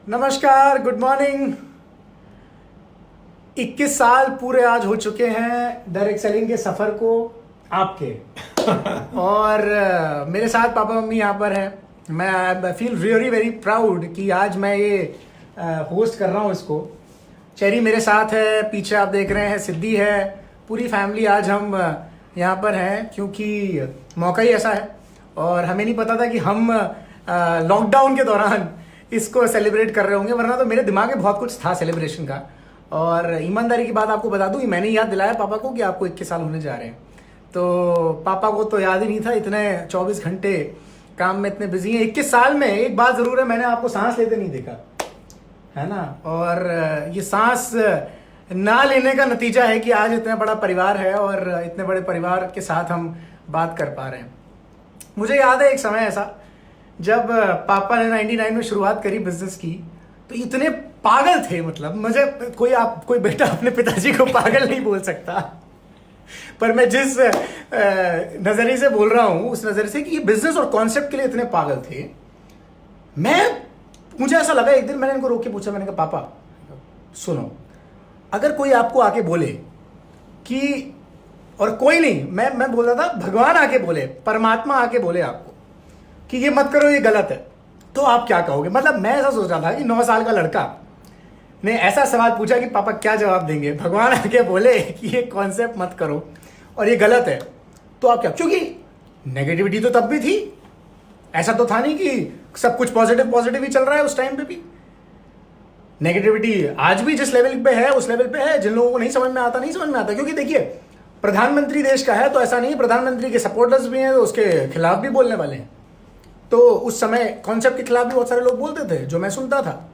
नमस्कार, good morning. 21 साल पूरे आज हो चुके हैं डायरेक्ट सेलिंग के सफ़र को आपके और मेरे साथ पापा मम्मी यहाँ पर हैं। मैं I feel really very proud कि आज मैं ये होस्ट कर रहा हूँ इसको। चेरी मेरे साथ है, पीछे आप देख रहे हैं सिद्धि है, पूरी फैमिली आज हम यहाँ पर हैं क्योंकि मौका ही ऐसा है और हमें नहीं पता था कि हम लॉकडाउन के दौरान इसको सेलिब्रेट कर रहे होंगे, वरना तो मेरे दिमाग में बहुत कुछ था सेलिब्रेशन का। और ईमानदारी की बात आपको बता दूं, मैंने याद दिलाया पापा को कि आपको 21 साल होने जा रहे हैं, तो पापा को तो याद ही नहीं था। इतने 24 घंटे काम में इतने बिजी हैं। 21 साल में एक बात ज़रूर है, मैंने आपको सांस लेते नहीं देखा है ना। और ये सांस ना लेने का नतीजा है कि आज इतना बड़ा परिवार है और इतने बड़े परिवार के साथ हम बात कर पा रहे हैं। मुझे याद है एक समय ऐसा जब पापा ने 99 में शुरुआत करी बिजनेस की, तो इतने पागल थे, मतलब मुझे कोई बेटा अपने पिताजी को पागल नहीं बोल सकता, पर मैं जिस नज़रिए से बोल रहा हूँ उस नज़रिए से कि ये बिजनेस और कॉन्सेप्ट के लिए इतने पागल थे। मुझे ऐसा लगा, एक दिन मैंने इनको रोक के पूछा, मैंने कहा पापा सुनो, अगर कोई आपको आके बोले कि, और कोई नहीं, मैं बोल रहा था भगवान आके बोले, परमात्मा आके बोले आपको कि ये मत करो, ये गलत है, तो आप क्या कहोगे? मतलब मैं ऐसा सोच रहा था कि 9 साल का लड़का ने ऐसा सवाल पूछा कि पापा क्या जवाब देंगे। भगवान आके बोले कि ये कॉन्सेप्ट मत करो और ये गलत है, तो आप क्या? क्योंकि नेगेटिविटी तो तब भी थी, ऐसा तो था नहीं कि सब कुछ पॉजिटिव ही चल रहा है। उस टाइम पे भी नेगेटिविटी आज भी जिस लेवल पे है उस लेवल पे है। जिन लोगों को नहीं समझ में आता, क्योंकि देखिए प्रधानमंत्री देश का है, तो ऐसा नहीं, प्रधानमंत्री के सपोर्टर्स भी हैं तो उसके खिलाफ भी बोलने वाले हैं। तो उस समय कॉन्सेप्ट के खिलाफ भी बहुत सारे लोग बोलते थे, जो मैं सुनता था,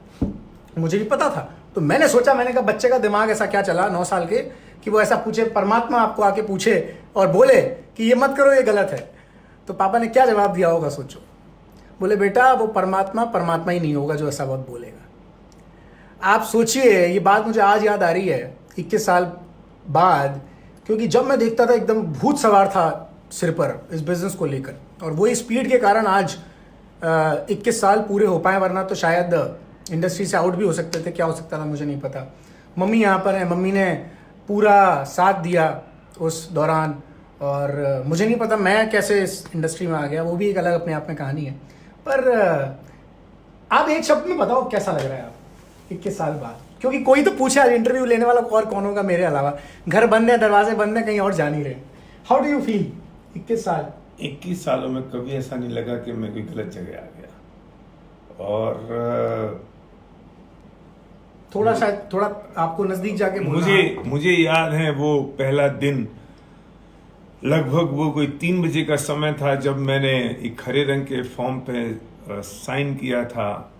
मुझे भी पता था। तो मैंने सोचा, मैंने कहा बच्चे का दिमाग ऐसा क्या चला 9 साल के कि वो ऐसा पूछे, परमात्मा आपको आके पूछे और बोले कि ये मत करो, ये गलत है। तो पापा ने क्या जवाब दिया होगा सोचो। बोले बेटा वो परमात्मा ही नहीं होगा जो ऐसा बहुत बोलेगा। आप सोचिए, ये बात मुझे आज याद आ रही है 21 साल बाद, क्योंकि जब मैं देखता था एकदम भूत सवार था सिर पर इस बिजनेस को लेकर, और वही स्पीड के कारण आज 21 साल पूरे हो पाए, वरना तो शायद इंडस्ट्री से आउट भी हो सकते थे। क्या हो सकता था मुझे नहीं पता। मम्मी यहाँ पर है, मम्मी ने पूरा साथ दिया उस दौरान, और मुझे नहीं पता मैं कैसे इस इंडस्ट्री में आ गया, वो भी एक अलग अपने आप में कहानी है। पर आप एक शब्द में बताओ कैसा लग रहा है आप 21 साल बाद? क्योंकि कोई तो पूछे आज इंटरव्यू लेने वाला और कौन होगा मेरे अलावा, घर बंद है, दरवाजे बंद है, कहीं और जा नहीं रहे। हाउ डू यू फील 21 साल? 21 सालों में कभी ऐसा नहीं लगा कि मैं कोई गलत जगह आ गया। और थोड़ा आपको नजदीक जाके मुझे याद है वो पहला दिन, लगभग वो कोई 3 बजे का समय था जब मैंने एक हरे रंग के फॉर्म पे साइन किया था।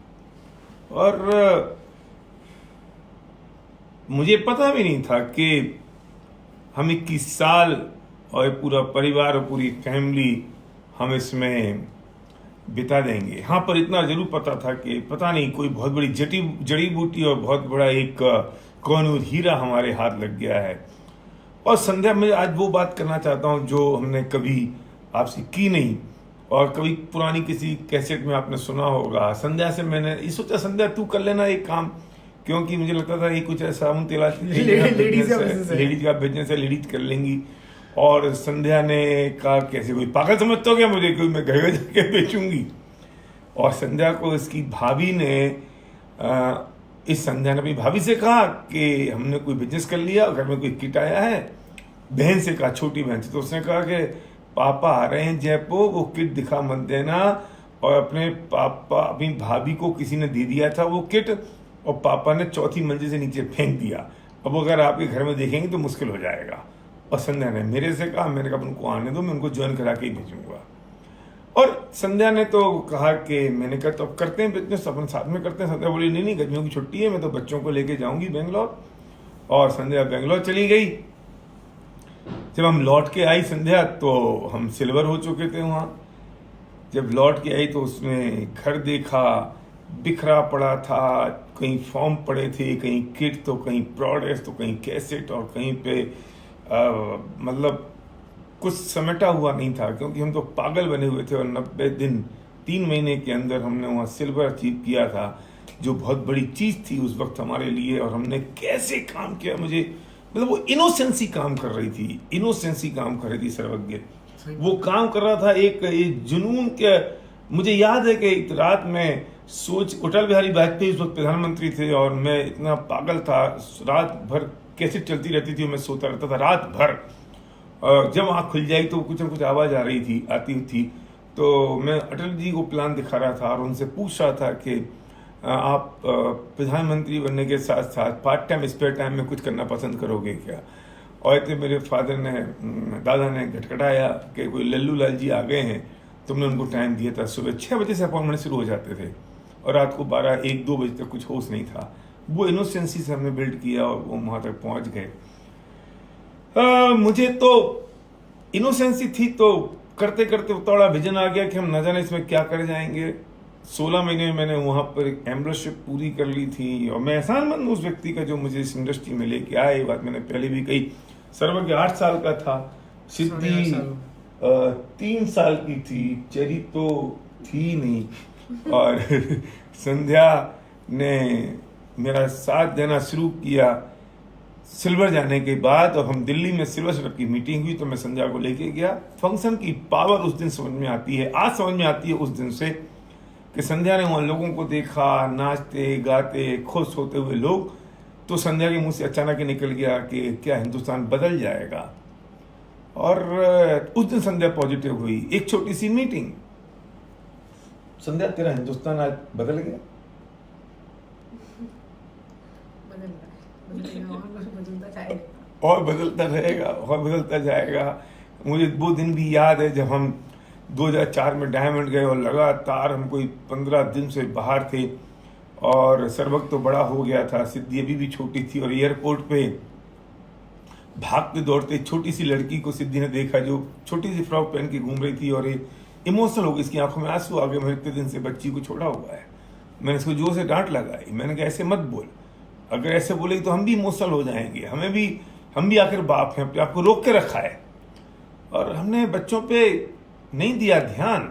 और मुझे पता भी नहीं था कि हम 21 साल और पूरा परिवार और पूरी फैमिली हम इसमें बिता देंगे। हाँ, पर इतना जरूर पता था कि पता नहीं कोई बहुत बड़ी जड़ी बूटी और बहुत बड़ा एक कोहिनूर हीरा हमारे हाथ लग गया है। और संध्या में आज वो बात करना चाहता हूँ जो हमने कभी आपसे की नहीं, और कभी पुरानी किसी कैसेट में आपने सुना होगा। संध्या से मैंने ये सोचा, संध्या तू कर लेना एक काम, क्योंकि मुझे लगता था ये कुछ ऐसा लेडीज का बिजनेस है, लेडीज कर लेंगी। और संध्या ने कहा कैसे कोई पागल समझते हो क्या मुझे, कोई मैं घर जाके बेचूंगी। और संध्या को इसकी भाभी ने इस संध्या ने अपनी भाभी से कहा कि हमने कोई बिजनेस कर लिया, घर में कोई किट आया है। बहन से कहा, छोटी बहन से, तो उसने कहा कि पापा आ रहे हैं जयपुर, वो किट दिखा मत देना। और अपनी भाभी को किसी ने दे दिया था वो किट, और पापा ने 4थी मंजिल से नीचे फेंक दिया। अब अगर आपके घर में देखेंगे तो मुश्किल हो जाएगा। और संध्या ने मेरे से कहा, मैंने कहा उनको आने दो, मैं उनको ज्वाइन करा के ही भेजूंगा। और संध्या ने तो कहा कि, मैंने कहा तो अब करते हैं बिजनेस, अपन साथ में करते हैं। संध्या बोली नहीं, गर्मियों की छुट्टी है, मैं तो बच्चों को लेके जाऊंगी बेंगलोर। और संध्या बेंगलोर चली गई। जब हम लौट के आई संध्या, तो हम सिल्वर हो चुके थे वहाँ। जब लौट के आई तो उसने घर देखा, बिखरा पड़ा था, कहीं फॉर्म पड़े थे, कहीं किट, तो कहीं प्रोडक्ट्स, तो कहीं कैसेट, और कहीं पे मतलब कुछ समेटा हुआ नहीं था, क्योंकि हम तो पागल बने हुए थे। और 90 दिन 3 महीने के अंदर हमने वहाँ सिल्वर अचीव किया था। जो बहुत बड़ी चीज थी उस वक्त हमारे लिए, और हमने कैसे काम किया। मुझे मतलब वो इनोसेंसी काम कर रही थी, इनोसेंसी काम कर रही थी सर्वज्ञ। वो काम कर रहा था एक जुनून के। मुझे याद है कि एक रात में अटल बिहारी वाजपेयी उस वक्त प्रधानमंत्री थे, और मैं इतना पागल था, रात भर कैसे चलती रहती थी, मैं सोता रहता था रात भर। जब आँख खुल जाएगी तो कुछ न कुछ आवाज आ रही थी, आती थी। तो मैं अटल जी को प्लान दिखा रहा था और उनसे पूछ रहा था कि आप प्रधानमंत्री बनने के साथ साथ पार्ट टाइम स्पेयर टाइम में कुछ करना पसंद करोगे क्या। और इतने मेरे फादर ने, दादा ने खटखटाया कि कोई लल्लू लाल जी आ गए हैं। तुमने उनको टाइम दिया था, सुबह 6 बजे से अपॉइंटमेंट शुरू हो जाते थे और रात को 12, 1, 2 बजे तक कुछ होश नहीं था। वो इनोसेंसी से हमने बिल्ड किया और वो वहां तक पहुंच गए। मुझे तो इनोसेंसी थी, तो करते करते थोड़ा विजन आ गया कि हम न जाने इसमें क्या कर जाएंगे। 16 महीने में मैंने वहां पर एक एम्बेसडरशिप पूरी कर ली थी, और मैं एहसानमंद उस व्यक्ति का जो मुझे इस इंडस्ट्री में लेके आए। ये बात मैंने पहले भी कही। सर्वज्ञ 8 साल का था, सिद्धि 3 साल की थी, चेरी तो थी नहीं, और संध्या ने मेरा साथ देना शुरू किया सिल्वर जाने के बाद। और हम दिल्ली में सिल्वर स्टफ की मीटिंग हुई तो मैं संध्या को लेके गया। फंक्शन की पावर उस दिन समझ में आती है, आज समझ में आती है उस दिन से, कि संध्या ने वहां लोगों को देखा, नाचते गाते खुश होते हुए लोग। तो संध्या के मुंह से अचानक ही निकल गया कि क्या हिंदुस्तान बदल जाएगा। और उस दिन संध्या पॉजिटिव हुई। एक छोटी सी मीटिंग, संध्या तेरा हिंदुस्तान आज बदल गया। और बदलता रहेगा और बदलता जाएगा। मुझे वो दिन भी याद है जब हम 2004 में डायमंड गए और लगातार हम कोई 15 दिन से बाहर थे, और सर्वज्ञ तो बड़ा हो गया था, सिद्धि अभी भी छोटी थी। और एयरपोर्ट पे भागते दौड़ते छोटी सी लड़की को सिद्धि ने देखा जो छोटी सी फ्रॉक पहन के घूम रही थी, और ये इमोशनल हो गई, इसकी आंखों में आंसू आ गए। मैं इतने दिन से बच्ची को छोड़ा हुआ है। मैंने इसको जोर से डांट लगाई, मैंने कहा ऐसे मत बोल, अगर ऐसे बोलेगी तो हम भी इमोशनल हो जाएंगे, हम भी आखिर बाप हैं, अपने आप को रोक के रखा है। और हमने बच्चों पे नहीं दिया ध्यान,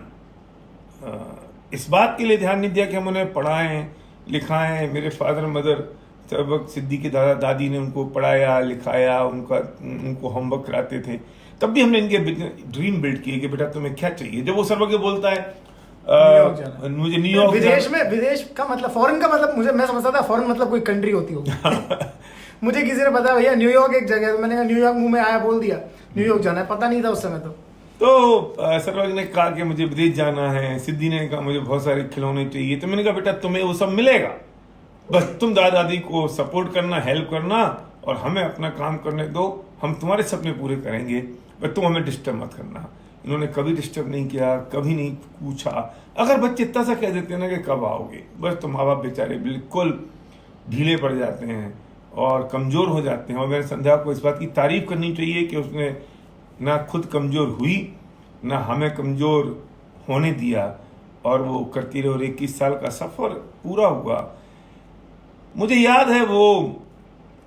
इस बात के लिए ध्यान नहीं दिया कि हम उन्हें पढ़ाएं लिखाएं। मेरे फादर मदर सब सिद्धि के दादा दादी ने उनको पढ़ाया लिखाया, उनको होमवर्क कराते थे। तब भी हमने इनके ड्रीम बिल्ड किए कि बेटा तुम्हें क्या चाहिए। जब वो सर्वज्ञ बोलता है मुझे न्यूयॉर्क, विदेश का मतलब फॉरेन का मतलब मैं समझता था फॉरेन मतलब कोई कंट्री होती होगी। मुझे किसी ने बताया भैया न्यूयॉर्क एक जगह है, मैंने कहा न्यूयॉर्क मुंह में आया बोल दिया न्यूयॉर्क जाना है, पता नहीं था उस समय। तो सर्वज्ञ ने कहा कि मुझे विदेश जाना है, सिद्धि ने कहा मुझे बहुत सारे खिलौने चाहिए। तो मैंने कहा बेटा तुम्हें वो सब मिलेगा, बस तुम दादा दादी को सपोर्ट करना, हेल्प करना, और हमें अपना काम करने दो, हम तुम्हारे सपने पूरे करेंगे, बस तुम हमें डिस्टर्ब मत करना। इन्होंने कभी डिस्टर्ब नहीं किया, कभी नहीं पूछा। अगर बच्चे इतना सा कह देते ना कि कब आओगे, बस तो माँ बाप बेचारे बिल्कुल ढीले पड़ जाते हैं और कमजोर हो जाते हैं। और मैंने संध्या को इस बात की तारीफ करनी चाहिए कि उसने ना खुद कमजोर हुई ना हमें कमजोर होने दिया, और वो करती रही और 21 साल का सफर पूरा हुआ। मुझे याद है वो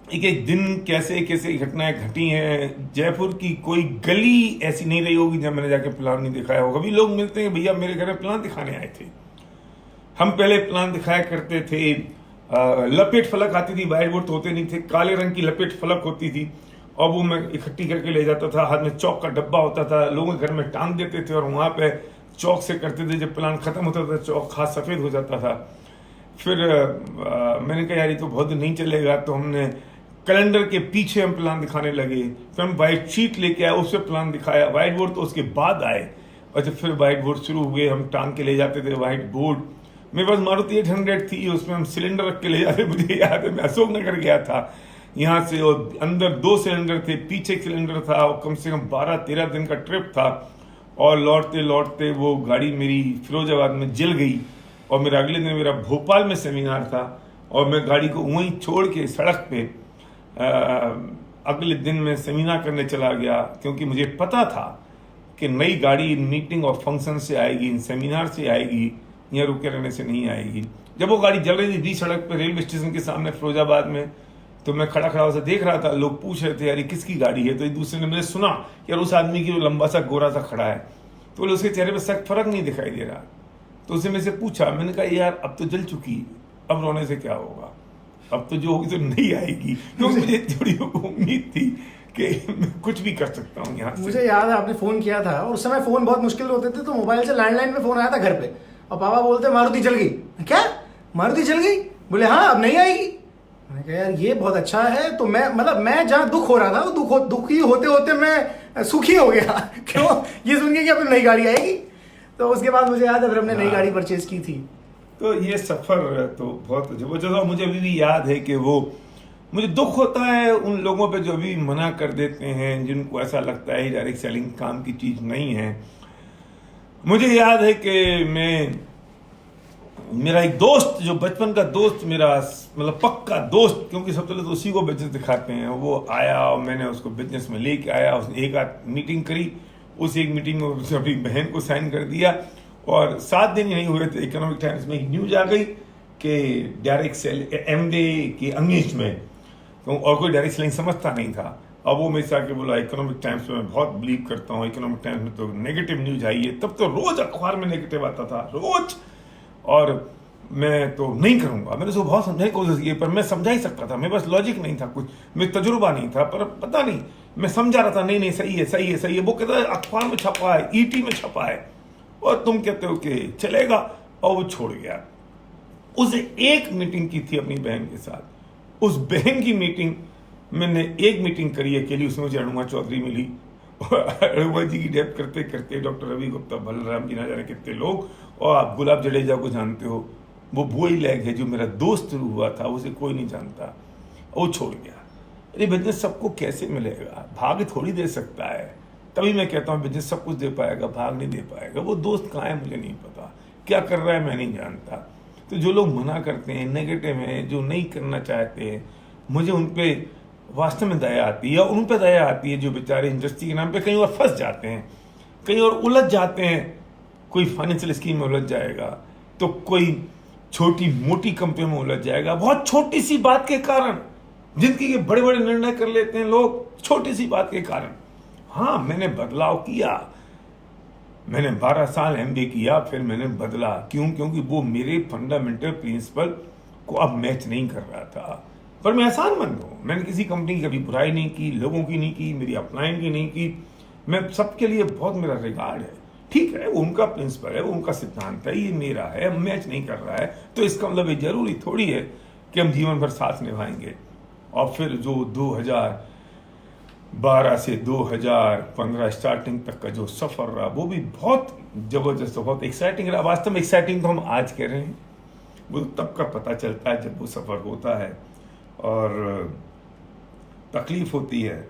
एक दिन कैसे कैसे घटनाएं घटी हैं। जयपुर की कोई गली ऐसी नहीं रही होगी जब मैंने जाके प्लान नहीं दिखाया होगा। अभी लोग मिलते हैं भैया मेरे घर में प्लान दिखाने आए थे। हम पहले प्लान दिखाया करते थे, लपेट फलक आती थी, व्हाइट बोर्ड तो होते नहीं थे, काले रंग की लपेट फलक होती थी, और वो मैं इकट्ठी करके ले जाता था। हाथ में चौक का डब्बा होता था, लोगों के घर में टांग देते थे और वहां पे चौक से करते थे। जब प्लान खत्म होता था चौक हाथ सफेद हो जाता था। फिर मैंने कहा यार ये तो बहुत नहीं चलेगा, तो हमने कैलेंडर के पीछे हम प्लान दिखाने लगे। फिर हम व्हाइट शीट लेके आए, उससे प्लान दिखाया। व्हाइट बोर्ड तो उसके बाद आए, और जब फिर व्हाइट बोर्ड शुरू हुए हम टांग के ले जाते थे व्हाइट बोर्ड। मेरे पास मारुति 800 थी, उसमें हम सिलेंडर रख के ले जाते। मुझे याद है मैं अशोक नगर गया था यहाँ से, और अंदर 2 सिलेंडर थे, पीछे एक सिलेंडर था, और कम से कम 12-13 दिन का ट्रिप था। और लौटते लौटते वो गाड़ी मेरी फिरोजाबाद में जल गई, और मेरा अगले दिन मेरा भोपाल में सेमिनार था, और मैं गाड़ी को वहीं छोड़ के सड़क पे अगले दिन मैं सेमिनार करने चला गया, क्योंकि मुझे पता था कि नई गाड़ी इन मीटिंग और फंक्शन से आएगी, इन सेमिनार से आएगी, यहाँ रुके रहने से नहीं आएगी। जब वो गाड़ी जल रही थी बीच सड़क पे रेलवे स्टेशन के सामने फिरोजाबाद में, तो मैं खड़ा खड़ा उसे देख रहा था। लोग पूछ रहे थे यार ये किसकी गाड़ी है, तो एक दूसरे ने मुझे सुना यार उस आदमी की लंबा सा गोरा सा खड़ा है, तो उसके चेहरे पर सख्त फर्क नहीं दिखाई दे रहा। तो उसने मेरे से पूछा, मैंने कहा यार अब तो जल चुकी, अब रोने से क्या होगा, अब तो जो होगी तो नहीं आएगी, क्योंकि मुझे थोड़ी उम्मीद थी कि मैं कुछ भी कर सकता हूँ यहाँ से। मुझे याद है आपने फोन किया था और उस समय फोन बहुत मुश्किल होते थे, तो मोबाइल से लैंडलाइन पे फोन आया था घर पे, और पापा बोलते मारुति चल गई। क्या मारुति चल गई? बोले हाँ अब नहीं आएगी। मैंने कहा यार ये बहुत अच्छा है। तो मैं जहाँ दुख हो रहा था वो दुखी होते होते मैं सुखी हो गया क्यों? ये सुन के कि अब नई गाड़ी आएगी। तो उसके बाद मुझे याद है फिर हमने नई गाड़ी परचेज की थी। तो ये सफर तो बहुत जबरदस्त, और मुझे अभी भी याद है कि वो मुझे दुख होता है उन लोगों पे जो अभी मना कर देते हैं, जिनको ऐसा लगता है डायरेक्ट सेलिंग काम की चीज नहीं है। मुझे याद है कि मेरा एक दोस्त, जो बचपन का दोस्त, मेरा मतलब पक्का दोस्त, क्योंकि सबसे पहले तो उसी को बिजनेस दिखाते हैं, वो आया और मैंने उसको बिजनेस में लेके आया। उसने एक आध मीटिंग करी, उस एक मीटिंग में उसने अपनी बहन को साइन कर दिया, और 7 दिन ही नहीं हुए थे इकोनॉमिक टाइम्स में एक न्यूज आ गई कि डायरेक्ट सेल एमडे के अंग्रेज में, तो और कोई डायरेक्ट सेलिंग समझता नहीं था। अब वो मेरे से आके बोला इकोनॉमिक टाइम्स में मैं बहुत बिलीव करता हूँ, इकोनॉमिक टाइम्स में तो नेगेटिव न्यूज आई है। तब तो रोज अखबार में नेगेटिव आता था, रोज, और मैं तो नहीं करूंगा। मैंने उसको बहुत समझाने की कोशिश की, पर मैं समझा ही सकता था, मेरे पास लॉजिक नहीं था, कुछ मेरे तजुर्बा नहीं था, पर पता नहीं मैं समझा रहा था नहीं नहीं सही है सही है सही है। वो कहता है अखबार में छपा है, ईटी में छपा है, और तुम कहते हो कि चलेगा, और वो छोड़ गया। उसे एक मीटिंग की थी अपनी बहन के साथ, उस बहन की मीटिंग मैंने एक मीटिंग करी अकेली, उसमें मुझे अरुणा चौधरी मिली, अरुणा जी की डेथ करते करते डॉक्टर रवि गुप्ता, बलराम जी, ना जाने कितने लोग, और आप गुलाब जडेजा को जानते हो, वो बोई लैग है जो मेरा दोस्त हुआ था, उसे कोई नहीं जानता, वो छोड़ गया। अरे बिजनेस सबको कैसे मिलेगा, भाग थोड़ी दे सकता है। तभी मैं कहता हूँ बिजनेस सब कुछ दे पाएगा, भाग नहीं दे पाएगा। वो दोस्त कहाँ है मुझे नहीं पता, क्या कर रहा है मैं नहीं जानता। तो जो लोग मना करते हैं, नेगेटिव हैं, जो नहीं करना चाहते हैं, मुझे उन पर वास्तव में दया आती है। और उन पर दया आती है जो बेचारे इंडस्ट्री के नाम पे कहीं और फंस जाते हैं, कहीं और उलझ जाते हैं। कोई फाइनेंशियल स्कीम में उलझ जाएगा, तो कोई छोटी मोटी कंपनी में उलझ जाएगा, बहुत छोटी सी बात के कारण जिंदगी के बड़े बड़े निर्णय कर लेते हैं लोग, छोटी सी बात के कारण। हाँ, मैंने बदलाव किया, मैंने 12 साल एमबीए किया, फिर मैंने बदला। क्यों? क्योंकि वो मेरे फंडामेंटल प्रिंसिपल को अब मैच नहीं कर रहा था। पर मैं एहसानमंद हूं, मैंने किसी कंपनी की कभी बुराई नहीं की, लोगों की नहीं की, मेरी अपलाइन की नहीं की। मैं सबके लिए बहुत मेरा रिगार्ड है। ठीक है, वो उनका प्रिंसिपल है, वो उनका सिद्धांत है, ये मेरा है, मैच नहीं कर रहा है, तो इसका मतलब ये जरूरी थोड़ी है कि हम जीवन भर साथ निभाएंगे। और फिर जो 2012 से 2015 स्टार्टिंग तक का जो सफर रहा, वो भी बहुत जबरदस्त, बहुत एक्साइटिंग रहा। वास्तव में एक्साइटिंग तो हम आज कह रहे हैं, वो तब का पता चलता है जब वो सफर होता है और तकलीफ होती है।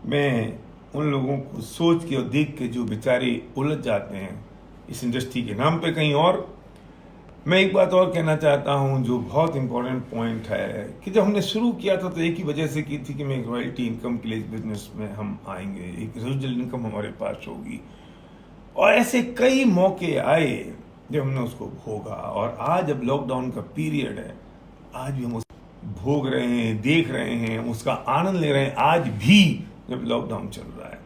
मैं उन लोगों को सोच के और देख के जो बेचारे उलझ जाते हैं इस इंडस्ट्री के नाम पे कहीं और। मैं एक बात और कहना चाहता हूं जो बहुत इंपॉर्टेंट पॉइंट है, कि जब हमने शुरू किया था तो एक ही वजह से की थी कि मैं एक रॉयल्टी इनकम के लिए इस बिजनेस में हम आएंगे, एक रेजिडुअल इनकम हमारे पास होगी। और ऐसे कई मौके आए जब हमने उसको भोगा, और आज जब लॉकडाउन का पीरियड है, आज भी हम उसको भोग रहे हैं, देख रहे हैं, उसका आनंद ले रहे हैं, आज भी जब लॉकडाउन चल रहा है।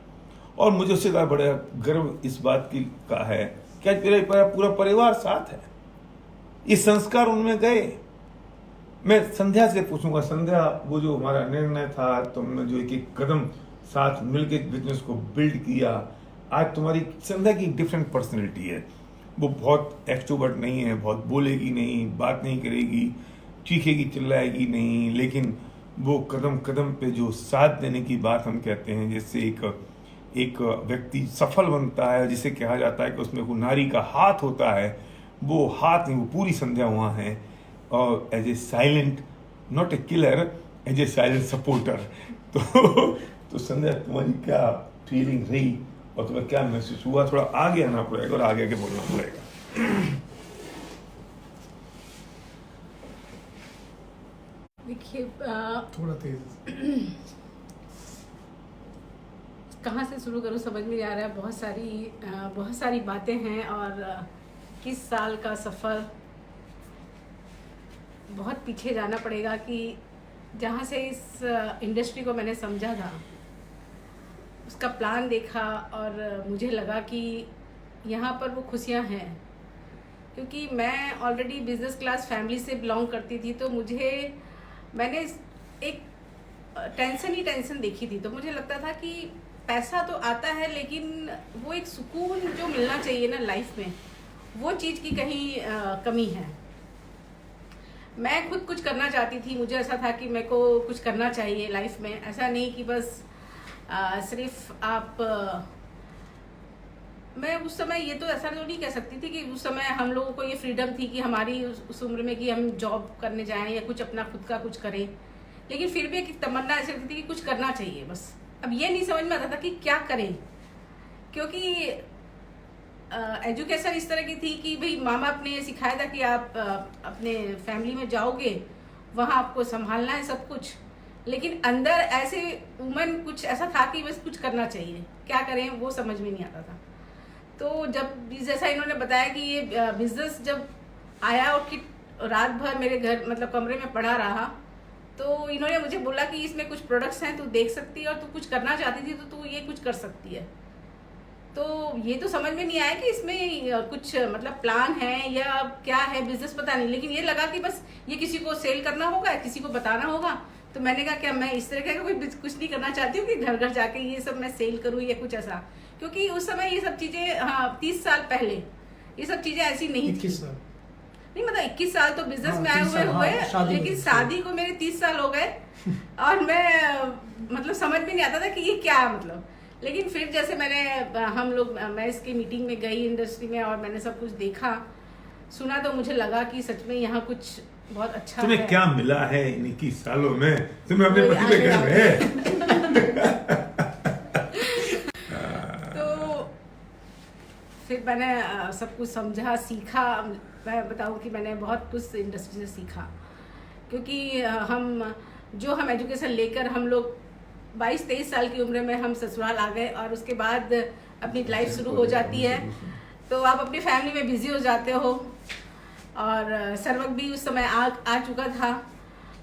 और मुझे उससे ज़्यादा बड़ा गर्व इस बात की का है कि आज मेरा पूरा परिवार साथ है। ये संस्कार उनमें गए। मैं संध्या से पूछूंगा, संध्या, वो जो हमारा निर्णय था, तुमने जो एक एक कदम साथ मिलकर बिजनेस को बिल्ड किया, आज तुम्हारी संध्या की डिफरेंट पर्सनैलिटी है। वो बहुत एक्सट्रोवर्ट नहीं है, बहुत बोलेगी नहीं, बात नहीं करेगी, चीखेगी चिल्लाएगी नहीं, लेकिन वो कदम कदम पे जो साथ देने की बात हम कहते हैं, जैसे एक व्यक्ति सफल बनता है, जिसे कहा जाता है कि उसमें वो नारी का हाथ होता है, वो हाथ नहीं, वो पूरी संध्या वहाँ है। और as a silent, not a killer, as a silent supporter. तो संध्या, तुम्हारी क्या फीलिंग रही और तुम्हें क्या महसूस हुआ? थोड़ा आगे आना पड़ेगा और आगे आगे बोलना पड़ेगा। देखिए, थोड़ा तेज। कहाँ से शुरू करूँ समझ में नहीं आ रहा है। बहुत सारी बातें हैं, और किस साल का सफ़र, बहुत पीछे जाना पड़ेगा कि जहाँ से इस इंडस्ट्री को मैंने समझा था, उसका प्लान देखा, और मुझे लगा कि यहाँ पर वो खुशियाँ हैं। क्योंकि मैं ऑलरेडी बिजनेस क्लास फैमिली से बिलोंग करती थी, तो मैंने एक टेंशन ही टेंशन देखी थी। तो मुझे लगता था कि पैसा तो आता है, लेकिन वो एक सुकून जो मिलना चाहिए ना लाइफ में, वो चीज़ की कहीं कमी है। मैं खुद कुछ करना चाहती थी, मुझे ऐसा था कि मेरे को कुछ करना चाहिए लाइफ में। ऐसा नहीं कि बस सिर्फ आप मैं उस समय ये तो ऐसा तो नहीं कह सकती थी कि उस समय हम लोगों को ये फ्रीडम थी कि हमारी उस उम्र में कि हम जॉब करने जाएं या कुछ अपना खुद का कुछ करें, लेकिन फिर भी एक तमन्ना ऐसी थी कि कुछ करना चाहिए बस। अब ये नहीं समझ में आता था कि क्या करें, क्योंकि एजुकेशन इस तरह की थी कि भाई माँ बाप ने सिखाया था कि आप अपने फैमिली में जाओगे, वहाँ आपको संभालना है सब कुछ, लेकिन अंदर ऐसे वुमन कुछ ऐसा था कि बस कुछ करना चाहिए, क्या करें वो समझ में नहीं आता था। तो जब जैसा इन्होंने बताया कि ये बिजनेस जब आया और कि रात भर मेरे घर मतलब कमरे में पड़ा रहा, तो इन्होंने मुझे बोला कि इसमें कुछ प्रोडक्ट्स हैं, तू देख सकती है और तू कुछ करना चाहती थी तो तू ये कुछ कर सकती है। तो ये तो समझ में नहीं आया कि इसमें कुछ मतलब प्लान है या क्या है, बिजनेस पता नहीं, लेकिन ये लगा कि बस ये किसी को सेल करना होगा, किसी को बताना होगा। तो मैंने कहा क्या मैं इस तरह का कोई कुछ नहीं करना चाहती हूँ कि घर घर जाके ये सब मैं सेल करूँ या कुछ ऐसा, क्योंकि उस समय ये सब चीजें 30 साल पहले ये सब चीजें ऐसी नहीं थी। 21 साल नहीं मतलब 21 साल तो बिजनेस में आए 30 साल, हुए लेकिन शादी शादी को मेरे 30 साल हो गए और मैं मतलब समझ में नहीं आता था कि ये क्या है मतलब। लेकिन फिर जैसे मैं इसकी मीटिंग में गई इंडस्ट्री में और मैंने सब कुछ देखा सुना, तो मुझे लगा कि सच में यहाँ कुछ बहुत अच्छा तुम्हें है। क्या मिला है इन 21 सालों में? तुम्हें अपने पति पे गर्व है? तो फिर मैंने सब कुछ समझा, सीखा। मैं बताऊं कि मैंने बहुत कुछ इंडस्ट्री से सीखा, क्योंकि हम एजुकेशन लेकर हम लोग 22-23 साल की उम्र में हम ससुराल आ गए और उसके बाद अपनी लाइफ शुरू हो जाती है, तो आप अपनी फैमिली में बिजी हो जाते हो। और सर्वक भी उस समय आ चुका था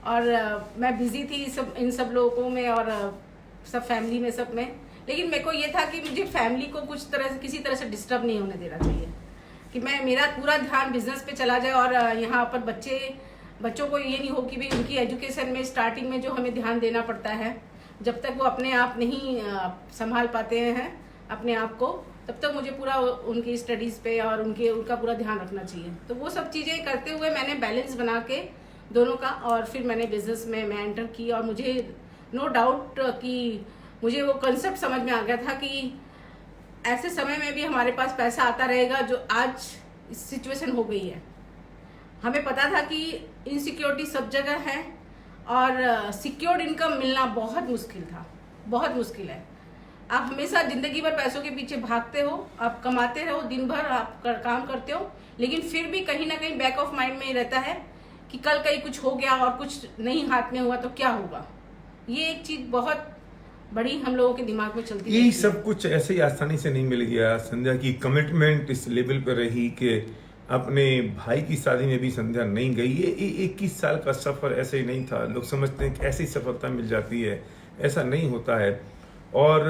और मैं बिजी थी इन सब लोगों में और सब फैमिली में सब में। लेकिन मेरे को ये था कि मुझे फैमिली को किसी तरह से डिस्टर्ब नहीं होने देना चाहिए, कि मेरा पूरा ध्यान बिजनेस पे चला जाए और यहाँ पर बच्चों को ये नहीं हो कि भाई उनकी एजुकेशन में स्टार्टिंग में जो हमें ध्यान देना पड़ता है, जब तक वो अपने आप नहीं संभाल पाते हैं अपने आप को, तब तक मुझे पूरा उनकी स्टडीज़ पे और उनका पूरा ध्यान रखना चाहिए। तो वो सब चीज़ें करते हुए मैंने बैलेंस बना के दोनों का, और फिर मैंने बिजनेस में मैं एंटर की। और मुझे नो डाउट कि मुझे वो कंसेप्ट समझ में आ गया था कि ऐसे समय में भी हमारे पास पैसा आता रहेगा, जो आज सिचुएशन हो गई है। हमें पता था कि इनसिक्योरिटी सब जगह है और सिक्योर्ड इनकम मिलना बहुत मुश्किल था, बहुत मुश्किल है। आप हमेशा जिंदगी भर पैसों के पीछे भागते हो, आप कमाते रहो, दिन भर आप काम करते हो, लेकिन फिर भी कहीं ना कहीं बैक ऑफ माइंड में ही रहता है कि कल कहीं कुछ हो गया और कुछ नहीं हाथ में हुआ तो क्या होगा। ये एक चीज बहुत बड़ी हम लोगों के दिमाग में चलती है। ये सब कुछ ऐसे ही आसानी से नहीं मिल गया। संध्या की कमिटमेंट इस लेवल पर रही कि अपने भाई की शादी में भी संध्या नहीं गई। ये 21 साल का सफर ऐसे ही नहीं था। लोग समझते हैं कि ऐसी सफलता मिल जाती है, ऐसा नहीं होता है। और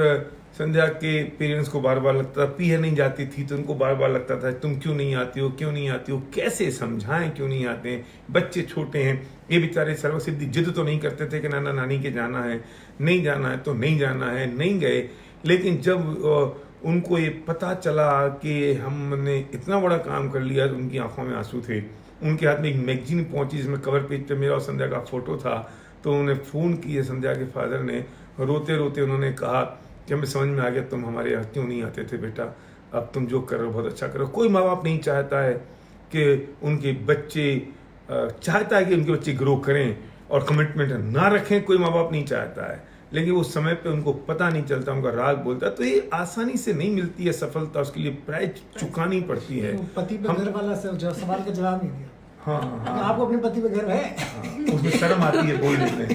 संध्या के पेरेंट्स को बार बार लगता था, पिया नहीं जाती थी तो उनको बार बार लगता था तुम क्यों नहीं आती हो, क्यों नहीं आती हो, कैसे समझाएं क्यों नहीं आते हैं, बच्चे छोटे हैं। ये बेचारे सर्वसिद्धि जिद तो नहीं करते थे कि नाना नानी के जाना है, नहीं जाना है तो नहीं जाना है, नहीं गए। लेकिन जब उनको ये पता चला कि हमने इतना बड़ा काम कर लिया, तो उनकी आंखों में आंसू थे। उनके हाथ में एक मैगजीन पहुंची जिसमें कवर पेज पे मेरा और संध्या का फोटो था। तो उन्होंने फ़ोन किया संध्या के फादर ने, रोते रोते उन्होंने कहा कि हमें समझ में आ गया तुम हमारे यहाँ क्यों नहीं आते थे बेटा, अब तुम जो कर रहे हो बहुत अच्छा करो। कोई माँ बाप नहीं चाहता है कि उनके बच्चे चाहता है कि उनके बच्चे ग्रो करें और कमिटमेंट ना रखें, कोई माँ बाप नहीं चाहता है। लेकिन उस समय पे उनको पता नहीं चलता, उनका राग बोलता है। तो ये आसानी से नहीं मिलती है सफलता, उसके लिए प्राइस चुकानी पड़ती है। पति पे घर वाला से सवाल का जवाब नहीं दिया। हाँ, आपको अपने पति पे घर है? उसमें शर्म आती है बोलने में।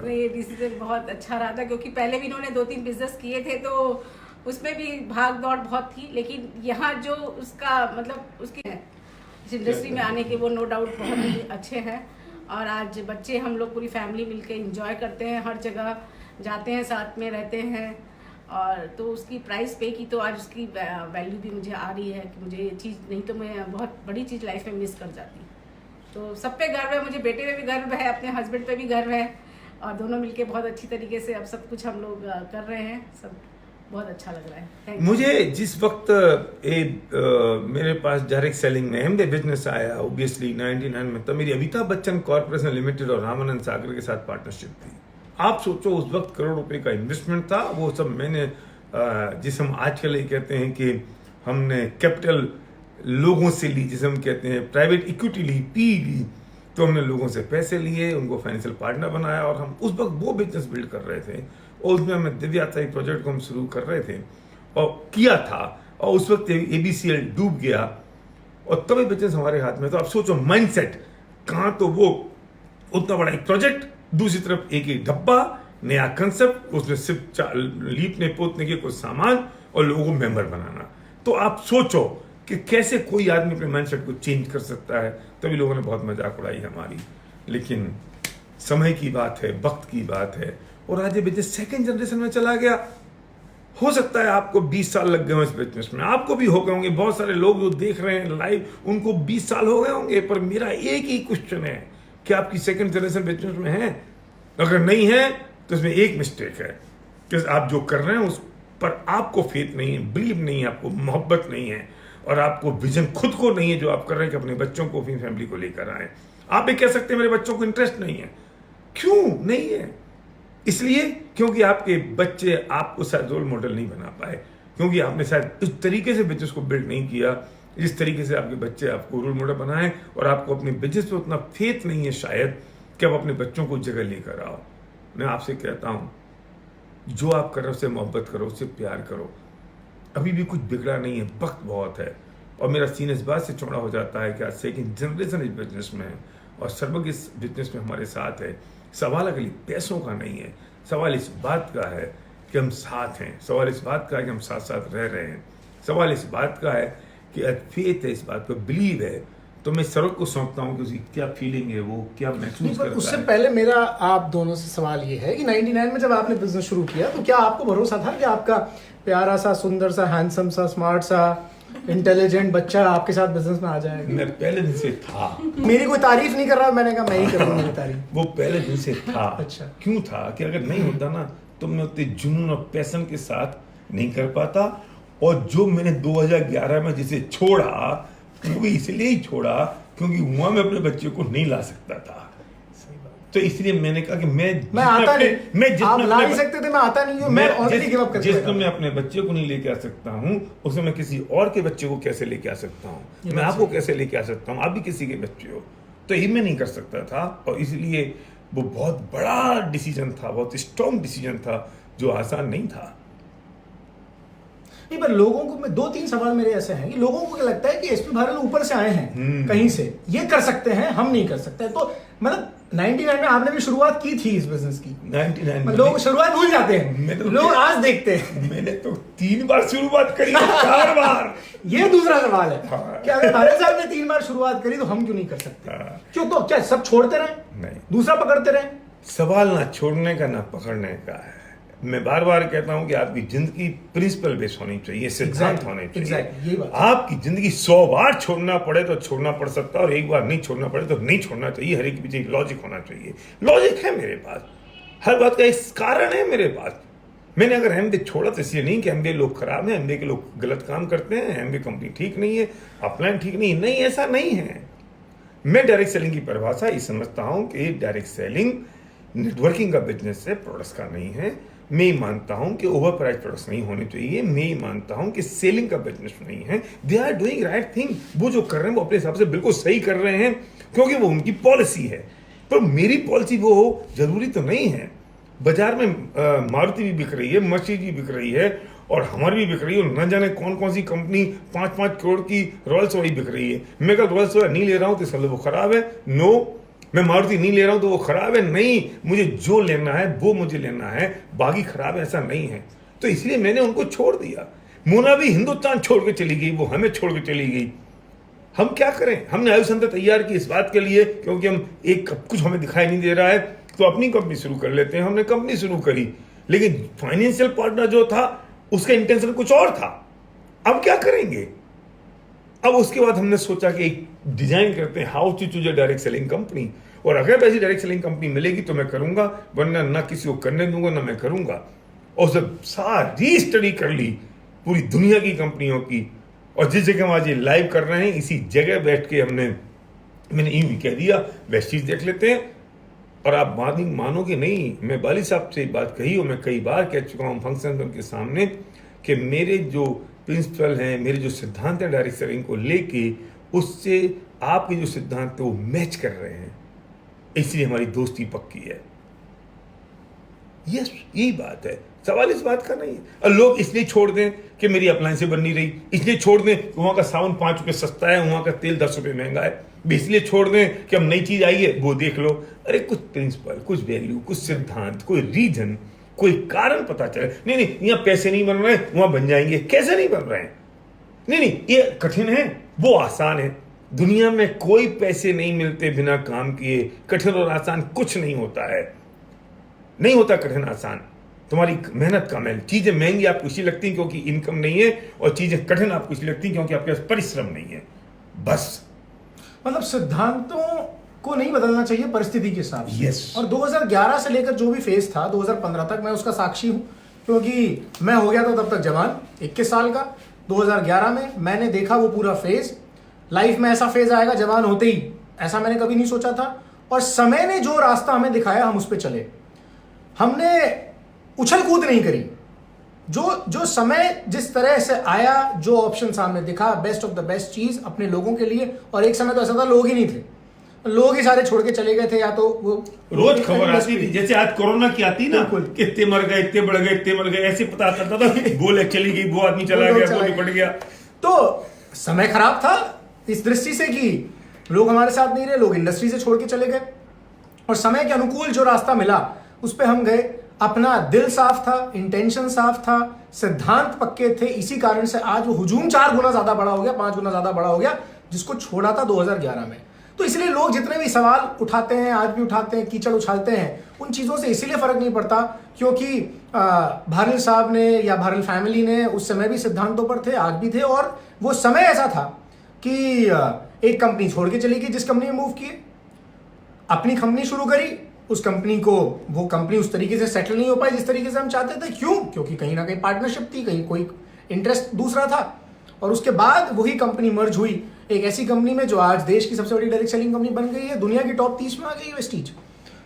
ये डिसीजन बहुत अच्छा रहा था, क्योंकि पहले भी इन्होंने 2-3 बिजनेस किए थे तो उसमें भी भाग दौड़ बहुत थी। लेकिन यहाँ जो उसका मतलब उसकी इस इंडस्ट्री में आने के वो नो डाउट बहुत ही अच्छे हैं। और आज बच्चे हम लोग पूरी फैमिली मिलके एंजॉय करते हैं, हर जगह जाते हैं, साथ में रहते हैं और तो उसकी प्राइस पे की तो आज उसकी वैल्यू भी मुझे आ रही है कि मुझे ये चीज़, नहीं तो मैं बहुत बड़ी चीज़ लाइफ में मिस कर जाती। तो सब पे गर्व है, मुझे बेटे पे भी गर्व है, अपने हस्बैंड पे भी गर्व है, और दोनों मिलके बहुत अच्छी तरीके से अब सब कुछ हम लोग कर रहे हैं। सब बहुत अच्छा लग रहा है। Thank you. मुझे जिस वक्त मेरे पास डायरेक्ट सेलिंग में एमवे बिजनेस आया, ऑब्वियसली 99 में, तब मेरी अमिताभ बच्चन कॉर्पोरेशन लिमिटेड और रामानंद सागर के साथ पार्टनरशिप थी। आप सोचो उस वक्त करोड़ रुपए का इन्वेस्टमेंट था, वो सब मैंने जिसे हम आजकल ये कहते हैं कि हमने कैपिटल लोगों से ली, जिसे हम कहते हैं प्राइवेट इक्विटी ली, पी ली, तो हमने लोगों से पैसे लिए, उनको फाइनेंशियल पार्टनर बनाया, और हम उस वक्त वो बिजनेस बिल्ड कर रहे थे, और उसमें हमें दिव्यात्रा प्रोजेक्ट को हम शुरू कर रहे थे और किया था, और उस वक्त ABCL डूब गया और तभी बिजनेस हमारे हाथ में। तो आप सोचो माइंडसेट कहाँ, तो वो उतना बड़ा एक प्रोजेक्ट, दूसरी तरफ एक डब्बा, नया कंसेप्ट, उसमें सिर्फ लीपने पोतने के कुछ सामान और लोगों को मेंबर बनाना। तो आप सोचो कि कैसे कोई आदमी अपने माइंडसेट को चेंज कर सकता है। तभी लोगों ने बहुत मजाक उड़ाई हमारी, लेकिन समय की बात है, वक्त की बात है, और आज ये बिजनेस सेकंड जनरेशन में चला गया। हो सकता है आपको 20 साल लग गए इस बिजनेस में, आपको भी हो गए होंगे, बहुत सारे लोग जो देख रहे हैं लाइव उनको 20 साल हो गए होंगे, पर मेरा एक ही क्वेश्चन है कि आपकी सेकंड जनरेशन बिजनेस में है? अगर नहीं है तो इसमें एक मिस्टेक है कि आप जो कर रहे हैं उस पर आपको फेथ नहीं है, बिलीव नहीं है, आपको मोहब्बत नहीं है, और आपको विजन खुद को नहीं है जो आप कर रहे हैं कि अपने बच्चों को, अपनी फैमिली को लेकर आए। आप भी कह सकते हैं मेरे बच्चों को इंटरेस्ट नहीं है। क्यों नहीं है? इसलिए क्योंकि आपके बच्चे आपको शायद रोल मॉडल नहीं बना पाए, क्योंकि आपने शायद उस तरीके से बिजनेस को बिल्ड नहीं किया जिस तरीके से आपके बच्चे आपको रोल मॉडल बनाए, और आपको अपने बिजनेस पे उतना फेथ नहीं है शायद कि आप अपने बच्चों को जगह लेकर आओ। मैं आपसे कहता हूं, जो आप कर रहे हो उससे मोहब्बत करो, उससे प्यार करो। अभी भी कुछ बिगड़ा नहीं है, वक्त बहुत है। और मेरा सीन इस बात से चौड़ा हो जाता है कि आज सेकंड जनरेशन इस बिजनेस में है और सर्वज्ञ इस बिजनेस में हमारे साथ है। सवाल अगली पैसों का नहीं है, सवाल इस बात का है कि हम साथ हैं, सवाल इस बात का है कि हम साथ साथ रह रहे हैं, सवाल इस बात का है कि फेथ है, इस बात पर बिलीव है। तो मैं सर्वज्ञ को सौंपता हूँ कि उसकी क्या फीलिंग है, वो क्या महसूस करता है। उससे पहले मेरा आप दोनों से सवाल ये है कि 99 में जब आपने बिजनेस शुरू किया तो क्या आपको भरोसा था कि आपका प्यारा सा, सुंदर सा, हैंडसम सा, स्मार्ट सा, इंटेलिजेंट बच्चा आपके साथ बिजनेस में आ जाएगा? मैं पहले दिन से था। मेरी कोई तारीफ नहीं कर रहा, मैंने कहा मैं ही करूँगा मेरी तारीफ। वो पहले दिन से था। अच्छा। क्यों था कि अगर नहीं होता ना तो मैं उतने जुनून और पैशन के साथ नहीं कर पाता। और जो मैंने 2011 में जिसे छोड़ा वो भी इसलिए ही छोड़ा क्योंकि वहां मैं अपने बच्चे को नहीं ला सकता था। तो इसलिए मैंने कहा कि मैं आता नहीं, मैं आप ला नहीं सकते थे, मैं आता नहीं हूँ, मैं ऑलरेडी गिव अप कर जिस मैं अपने बच्चे को नहीं लेके आ सकता हूँ उसमें मैं किसी और के बच्चे को कैसे लेके आ सकता हूँ? मैं आपको कैसे लेके आ सकता हूँ? आप भी किसी के बच्चे हो। तो ये मैं नहीं कर सकता था, और इसलिए वो बहुत बड़ा डिसीजन था, बहुत स्ट्रॉन्ग डिसीजन था जो आसान नहीं था। नहीं, पर लोगों को, मैं 2-3 सवाल मेरे ऐसे हैं कि लोगों को क्या लगता है कि एसपी भारल ऊपर से आए हैं कहीं से, ये कर सकते हैं, हम नहीं कर सकते। तो मतलब 99 में आपने भी शुरुआत की थी इस बिजनेस की। 99 में लोग शुरुआत भूल जाते हैं, लोग आज देखते हैं। मैंने तो 3 बार शुरुआत करी, 4 बार। ये दूसरा सवाल है हाँ। कि अगर भारत साहब ने 3 बार शुरुआत करी तो हम क्यों नहीं कर सकते? हाँ। क्यों? तो क्या सब छोड़ते रहे, नहीं, दूसरा पकड़ते रहे? सवाल ना छोड़ने का ना पकड़ने का है। मैं बार बार कहता हूं कि आपकी जिंदगी प्रिंसिपल बेस होनी चाहिए, सिद्धांत होने चाहिए। यही बात है। आपकी जिंदगी 100 बार छोड़ना पड़े तो छोड़ना पड़ सकता है, और एक बार नहीं छोड़ना पड़े तो नहीं छोड़ना चाहिए। हर एक के पीछे लॉजिक होना चाहिए। लॉजिक है मेरे पास, हर बात का एक कारण है मेरे पास। मैंने अगर एमबीए छोड़ा तो इसलिए नहीं कि एमबीए लोग खराब हैं, एमबीए के लोग गलत काम करते हैं, एमबीए कंपनी ठीक नहीं है, अपलाइन ठीक नहीं है। नहीं, ऐसा नहीं है। मैं डायरेक्ट सेलिंग की परिभाषा ये समझता हूं कि डायरेक्ट सेलिंग नेटवर्किंग का बिजनेस है, प्रोडक्ट्स का नहीं है। मैं ही मानता हूं कि ओवर प्राइस प्रोडक्ट्स नहीं होने चाहिए। मैं ही मानता हूं कि सेलिंग का बिजनेस नहीं है। They are doing right thing. वो जो कर रहे हैं वो अपने हिसाब से बिल्कुल सही कर रहे हैं क्योंकि वो उनकी पॉलिसी है। पर मेरी पॉलिसी वो हो जरूरी तो नहीं है। बाजार में मारुति भी बिक रही है, मर्सिडीज भी बिक रही है, और हमारी भी बिक रही है, और न जाने कौन कौन सी कंपनी 5-5 करोड़ की रॉयल्स रॉयस बिक रही है। मैं कल रॉयल्स रॉयस नहीं ले रहा हूं तो इसका वो खराब है? नो। मैं मारुति नहीं ले रहा हूं तो वो खराब है? नहीं। मुझे जो लेना है वो मुझे लेना है, बाकी खराब है ऐसा नहीं है। तो इसलिए मैंने उनको छोड़ दिया। मोना भी हिंदुस्तान छोड़ के चली गई, वो हमें छोड़ के चली गई। हम क्या करें? हमने आयु संस्था तैयार की इस बात के लिए क्योंकि हम एक कुछ हमें दिखाई नहीं दे रहा है तो अपनी कंपनी शुरू कर लेते हैं। हमने कंपनी शुरू करी, लेकिन फाइनेंशियल पार्टनर जो था उसका इंटेंशन कुछ और था। अब क्या करेंगे? अब उसके बाद हमने सोचा कि एक डिजाइन करते हैं how to choose a direct selling company, और अगर वैसी डायरेक्ट सेलिंग कंपनी मिलेगी तो मैं करूंगा, वरना ना किसी को करने दूंगा ना मैं करूंगा। और जब सारी स्टडी कर ली पूरी दुनिया की कंपनियों की, और जिस जगह हम आज ये लाइव कर रहे हैं इसी जगह बैठ के मैंने यूं भी कह दिया वेस्टीज देख लेते हैं। और आप मानोगे नहीं, मैं बाली साहब से बात कही और मैं कई बार कह चुका हूं फंक्शन उनके सामने कि मेरे जो प्रिंसिपल हैं, मेरे जो सिद्धांत हैं डायरेक्ट सेलिंग को लेके, उससे आपके जो सिद्धांत है वो मैच कर रहे हैं, इसलिए हमारी दोस्ती पक्की है। यस, यही बात है, सवाल इस बात का नहीं है। और लोग इसलिए छोड़ दें कि मेरी अप्लायंसें बन नहीं रही, इसलिए छोड़ दें कि वहां का साबुन 5 रुपए सस्ता है, वहां का तेल 10 रुपए महंगा है, इसलिए छोड़ दें कि हम नई चीज आई है वो देख लो। अरे कुछ प्रिंसिपल, कुछ वैल्यू, कुछ सिद्धांत, कोई रीजन, कोई कारण पता चले। नहीं, यहाँ पैसे नहीं बन रहे हैं, वहां बन जाएंगे। कैसे नहीं बन रहे हैं? नहीं, ये कठिन है, वो आसान है। दुनिया में कोई पैसे नहीं मिलते बिना काम किए। कठिन और आसान कुछ नहीं होता है, नहीं होता कठिन आसान, तुम्हारी मेहनत कम है। चीजें महंगी आपको इसलिए लगती हैं क्योंकि इनकम नहीं है, और चीजें कठिन आपको इसलिए लगती हैं क्योंकि आपके पास परिश्रम नहीं है। बस मतलब सिद्धांतों को नहीं बदलना चाहिए परिस्थिति के हिसाब से। Yes. और 2011 से लेकर जो भी फेज था 2015 तक, मैं उसका साक्षी हूं, क्योंकि मैं हो गया था तब तक जवान 21 साल का। 2011 में मैंने देखा वो पूरा फेज। लाइफ में ऐसा फेज आएगा जवान होते ही, ऐसा मैंने कभी नहीं सोचा था। और समय ने जो रास्ता हमें दिखाया हम उस पर चले। हमने उछल कूद नहीं करी। जो समय जिस तरह से आया, जो ऑप्शन सामने दिखा, बेस्ट ऑफ द बेस्ट चीज अपने लोगों के लिए। और एक समय तो ऐसा था लोग ही नहीं थे, लोग ही सारे छोड़ के चले गए थे, या तो वो रोज खबर आती थी, जैसे आज कोरोना की आती ना, बिल्कुल। कितने मर गए, इतने बढ़ गए, इतने मर गए, ऐसे पता चलता था। बोले चली गई, वो आदमी चला गया, वो निपट गया। तो समय खराब था इस दृष्टि से कि लोग हमारे साथ नहीं रहे, लोग इंडस्ट्री से छोड़ के चले गए, और समय के अनुकूल जो रास्ता मिला उस पर हम गए। अपना दिल साफ था, इंटेंशन साफ था, सिद्धांत पक्के थे। इसी कारण से आज वो हुजूम 4 गुना ज्यादा बड़ा हो गया, 5 गुना ज्यादा बड़ा हो गया, जिसको छोड़ा था 2011 में। तो इसलिए लोग जितने भी सवाल उठाते हैं, आज भी उठाते हैं, कीचड़ उछालते हैं, उन चीजों से इसीलिए फर्क नहीं पड़ता क्योंकि भारल साहब ने या भारल फैमिली ने उस समय भी सिद्धांतों पर थे, आज भी थे। और वो समय ऐसा था कि एक कंपनी छोड़ के चली गई, जिस कंपनी में मूव किए, अपनी कंपनी शुरू करी। उस कंपनी को, वो कंपनी उस तरीके से सेटल नहीं हो पाई जिस तरीके से हम चाहते थे। क्यों? क्योंकि कहीं ना कहीं पार्टनरशिप थी, कहीं कोई इंटरेस्ट दूसरा था। और उसके बाद वही कंपनी मर्ज हुई एक ऐसी कंपनी में जो आज देश की सबसे बड़ी डायरेक्ट सेलिंग कंपनी बन गई है, दुनिया की टॉप 30 में आ गई वेस्टीज।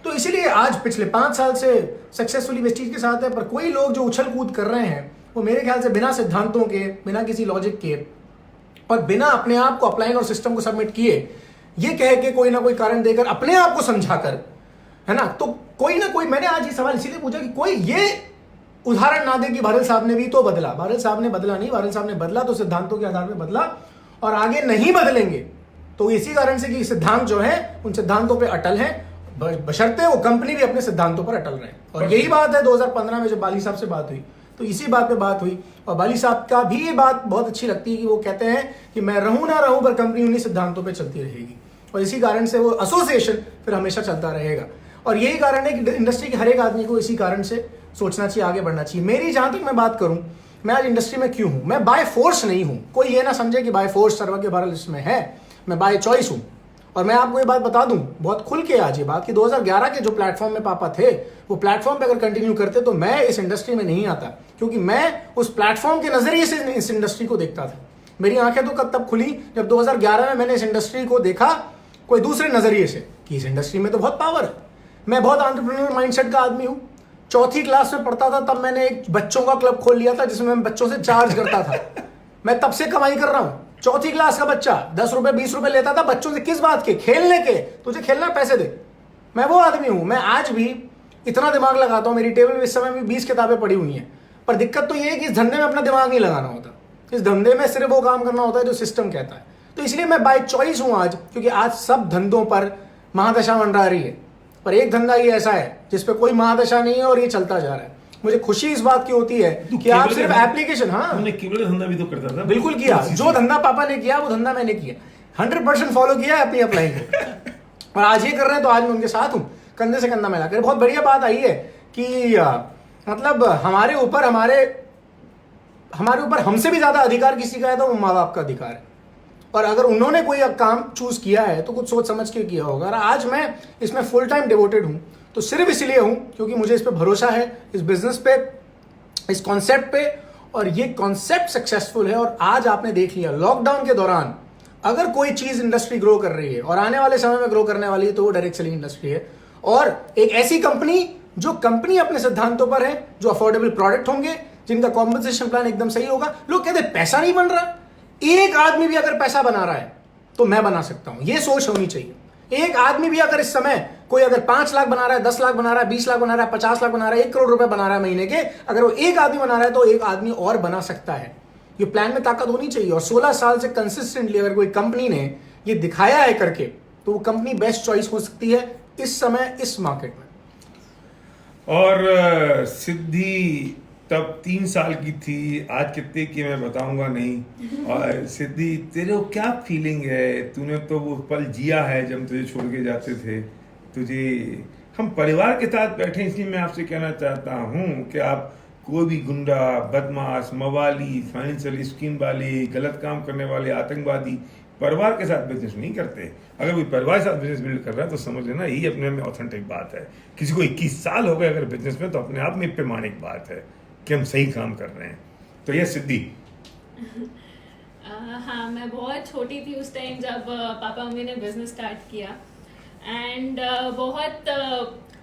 तो इसीलिए आज पिछले 5 साल से सक्सेसफुली वेस्टीज के साथ है। पर कोई लोग जो उछल कूद कर रहे हैं वो मेरे ख्याल से बिना सिद्धांतों के, बिना किसी लॉजिक के, और बिना अपने आप को अपलाइन और सिस्टम को सबमिट किए, ये कह के कोई ना कोई कारण देकर अपने आप को समझाकर, है ना, तो कोई ना कोई, मैंने आज ये सवाल इसीलिए पूछा कि कोई ये उदाहरण ना दे कि भारल साहब ने भी तो बदला। भारल साहब ने बदला नहीं, भारल साहब ने बदला तो सिद्धांतों के आधार पर बदला, और आगे नहीं बदलेंगे तो इसी कारण से कि सिद्धांत जो है उन सिद्धांतों पे अटल है, बशर्ते वो कंपनी भी अपने सिद्धांतों पर अटल रहे। और यही बात है 2015 में जब बाली साहब से बात हुई तो इसी बात पे बात हुई। और बाली साहब का भी ये बात बहुत अच्छी लगती है कि वो कहते हैं कि मैं रहूं ना रहूं पर कंपनी उन्हीं सिद्धांतों पे चलती रहेगी, और इसी कारण से वो एसोसिएशन फिर हमेशा चलता रहेगा। और यही कारण है कि इंडस्ट्री के हर एक आदमी को इसी कारण से सोचना चाहिए, आगे बढ़ना चाहिए। मेरी जहां तक मैं बात करूं, मैं आज इंडस्ट्री में क्यों हूं, मैं बाय फोर्स नहीं हूं। कोई ये ना समझे कि बाय फोर्स सर्वज्ञ भारल इसमें है, मैं बाय चॉइस हूं। और मैं आपको ये बात बता दूं बहुत खुल के आज ये बात कि 2011 के जो प्लेटफॉर्म में पापा थे, वो प्लेटफॉर्म पे अगर कंटिन्यू करते तो मैं इस इंडस्ट्री में नहीं आता, क्योंकि मैं उस प्लेटफॉर्म के नजरिए से इस इंडस्ट्री को देखता था। मेरी आंखें तो तब खुली जब 2011 में मैंने इस इंडस्ट्री को देखा कोई दूसरे नजरिए से कि इस इंडस्ट्री में तो बहुत पावर है। मैं बहुत एंटरप्रेन्योर माइंडसेट का आदमी हूं। 4th क्लास में पढ़ता था तब मैंने एक बच्चों का क्लब खोल लिया था जिसमें मैं बच्चों से चार्ज करता था। मैं तब से कमाई कर रहा हूं। 4th क्लास का बच्चा 10 रुपए 20 रुपए लेता था बच्चों से, किस बात के? खेलने के। तुझे खेलना, पैसे दे। मैं वो आदमी हूं। मैं आज भी इतना दिमाग लगाता हूं, मेरी टेबल में इस समय भी 20 किताबें पड़ी हुई हैं। पर दिक्कत तो ये है कि इस धंधे में अपना दिमाग नहीं लगाना होता। इस धंधे में सिर्फ वो काम करना होता है जो सिस्टम कहता है। तो इसलिए मैं बाय चॉइस हूं आज, क्योंकि आज सब धंधों पर महादशा मंडरा रही है, पर एक धंधा ये ऐसा है जिसपे कोई महादशा नहीं है और ये चलता जा रहा है। मुझे खुशी इस बात की होती है कि आप सिर्फ एप्लीकेशन, हाँ, हमने केवल धंधा भी तो करता था। बिल्कुल किया। जो धंधा पापा ने किया वो धंधा मैंने किया, 100% फॉलो किया है अपनी अपलाइन को। और आज ये कर रहे हैं तो आज मैं उनके साथ हूं, कंधे से कंधा मिलाकर। बहुत बढ़िया बात आई है कि मतलब हमारे ऊपर हमसे भी ज्यादा अधिकार किसी का है तो वो माँ बाप का अधिकार है। और अगर उन्होंने कोई काम चूज किया है तो कुछ सोच समझ के किया होगा। और आज मैं इसमें फुल टाइम डिवोटेड हूं तो सिर्फ इसलिए हूं क्योंकि मुझे इस पे भरोसा है, इस बिजनेस पे, इस कॉन्सेप्ट पे, और ये कॉन्सेप्ट सक्सेसफुल है। और आज आपने देख लिया लॉकडाउन के दौरान अगर कोई चीज इंडस्ट्री ग्रो कर रही है और आने वाले समय में ग्रो करने वाली है तो वो डायरेक्ट सेलिंग इंडस्ट्री है। और एक ऐसी कंपनी जो कंपनी अपने सिद्धांतों पर है, जो अफोर्डेबल प्रोडक्ट होंगे, जिनका कॉम्पनसेशन प्लान एकदम सही होगा। लोग कहते हैं पैसा नहीं बन रहा, एक आदमी भी अगर पैसा बना रहा है तो मैं बना सकता हूं, ये सोच होनी चाहिए। एक आदमी भी अगर इस समय कोई अगर 5 लाख बना रहा है, 10 लाख बना रहा है, 20 लाख बना रहा है, 50 लाख बना रहा है, 1 करोड़ रुपए बना रहा है महीने के, अगर वो एक आदमी बना रहा है तो एक आदमी और बना सकता है। ये प्लान में ताकत होनी चाहिए। और 16 साल से कंसिस्टेंटली अगर कोई कंपनी ने ये दिखाया है करके तो वो कंपनी बेस्ट चॉइस हो सकती है इस समय, इस मार्केट में। और सिद्धि तब 3 साल की थी, आज कितने की मैं बताऊंगा नहीं। और सिद्धि तेरे को क्या फीलिंग है? तूने तो वो पल जिया है जब तुझे छोड़ के जाते थे। तुझे हम परिवार के साथ बैठे, इसलिए मैं आपसे कहना चाहता हूँ कि आप कोई भी गुंडा, बदमाश, मवाली, फाइनेंशियल स्कीम वाले, गलत काम करने वाले, आतंकवादी परिवार के साथ बिजनेस नहीं करते। अगर कोई परिवार के साथ बिजनेस बिल्ड कर रहा है तो समझ लेना यही अपने में ऑथेंटिक बात है। किसी को 21 साल हो गए अगर बिजनेस में तो अपने आप में प्रमाणिक बात है कि हम सही काम कर रहे हैं। तो ये सिद्धि हाँ, मैं बहुत छोटी थी उस टाइम जब पापा मम्मी ने बिजनेस स्टार्ट किया। एंड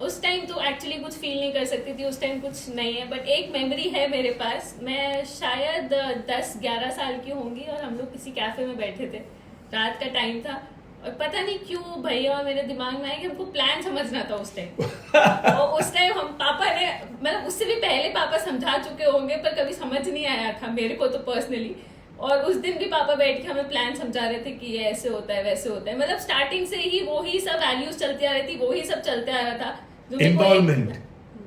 उस टाइम तो एक्चुअली कुछ फील नहीं कर सकती थी, उस टाइम कुछ नहीं है। बट एक मेमोरी है मेरे पास, मैं शायद 10-11 साल की होंगी और हम लोग किसी कैफे में बैठे थे, रात का टाइम था। और पता नहीं क्यों भैया और मेरे दिमाग में आया कि हमको प्लान समझना था उस टाइम। और उस टाइम हम पापा ने, मतलब उससे भी पहले पापा समझा चुके होंगे पर कभी समझ नहीं आया था मेरे को तो पर्सनली। और उस दिन भी पापा बैठ के हमें प्लान समझा रहे थे कि ये ऐसे होता है, वैसे होता है। मतलब स्टार्टिंग से ही वो ही सब वैल्यूज चलती आ रही थी, वो ही सब चलते आ रहा था। इन्वॉल्वमेंट,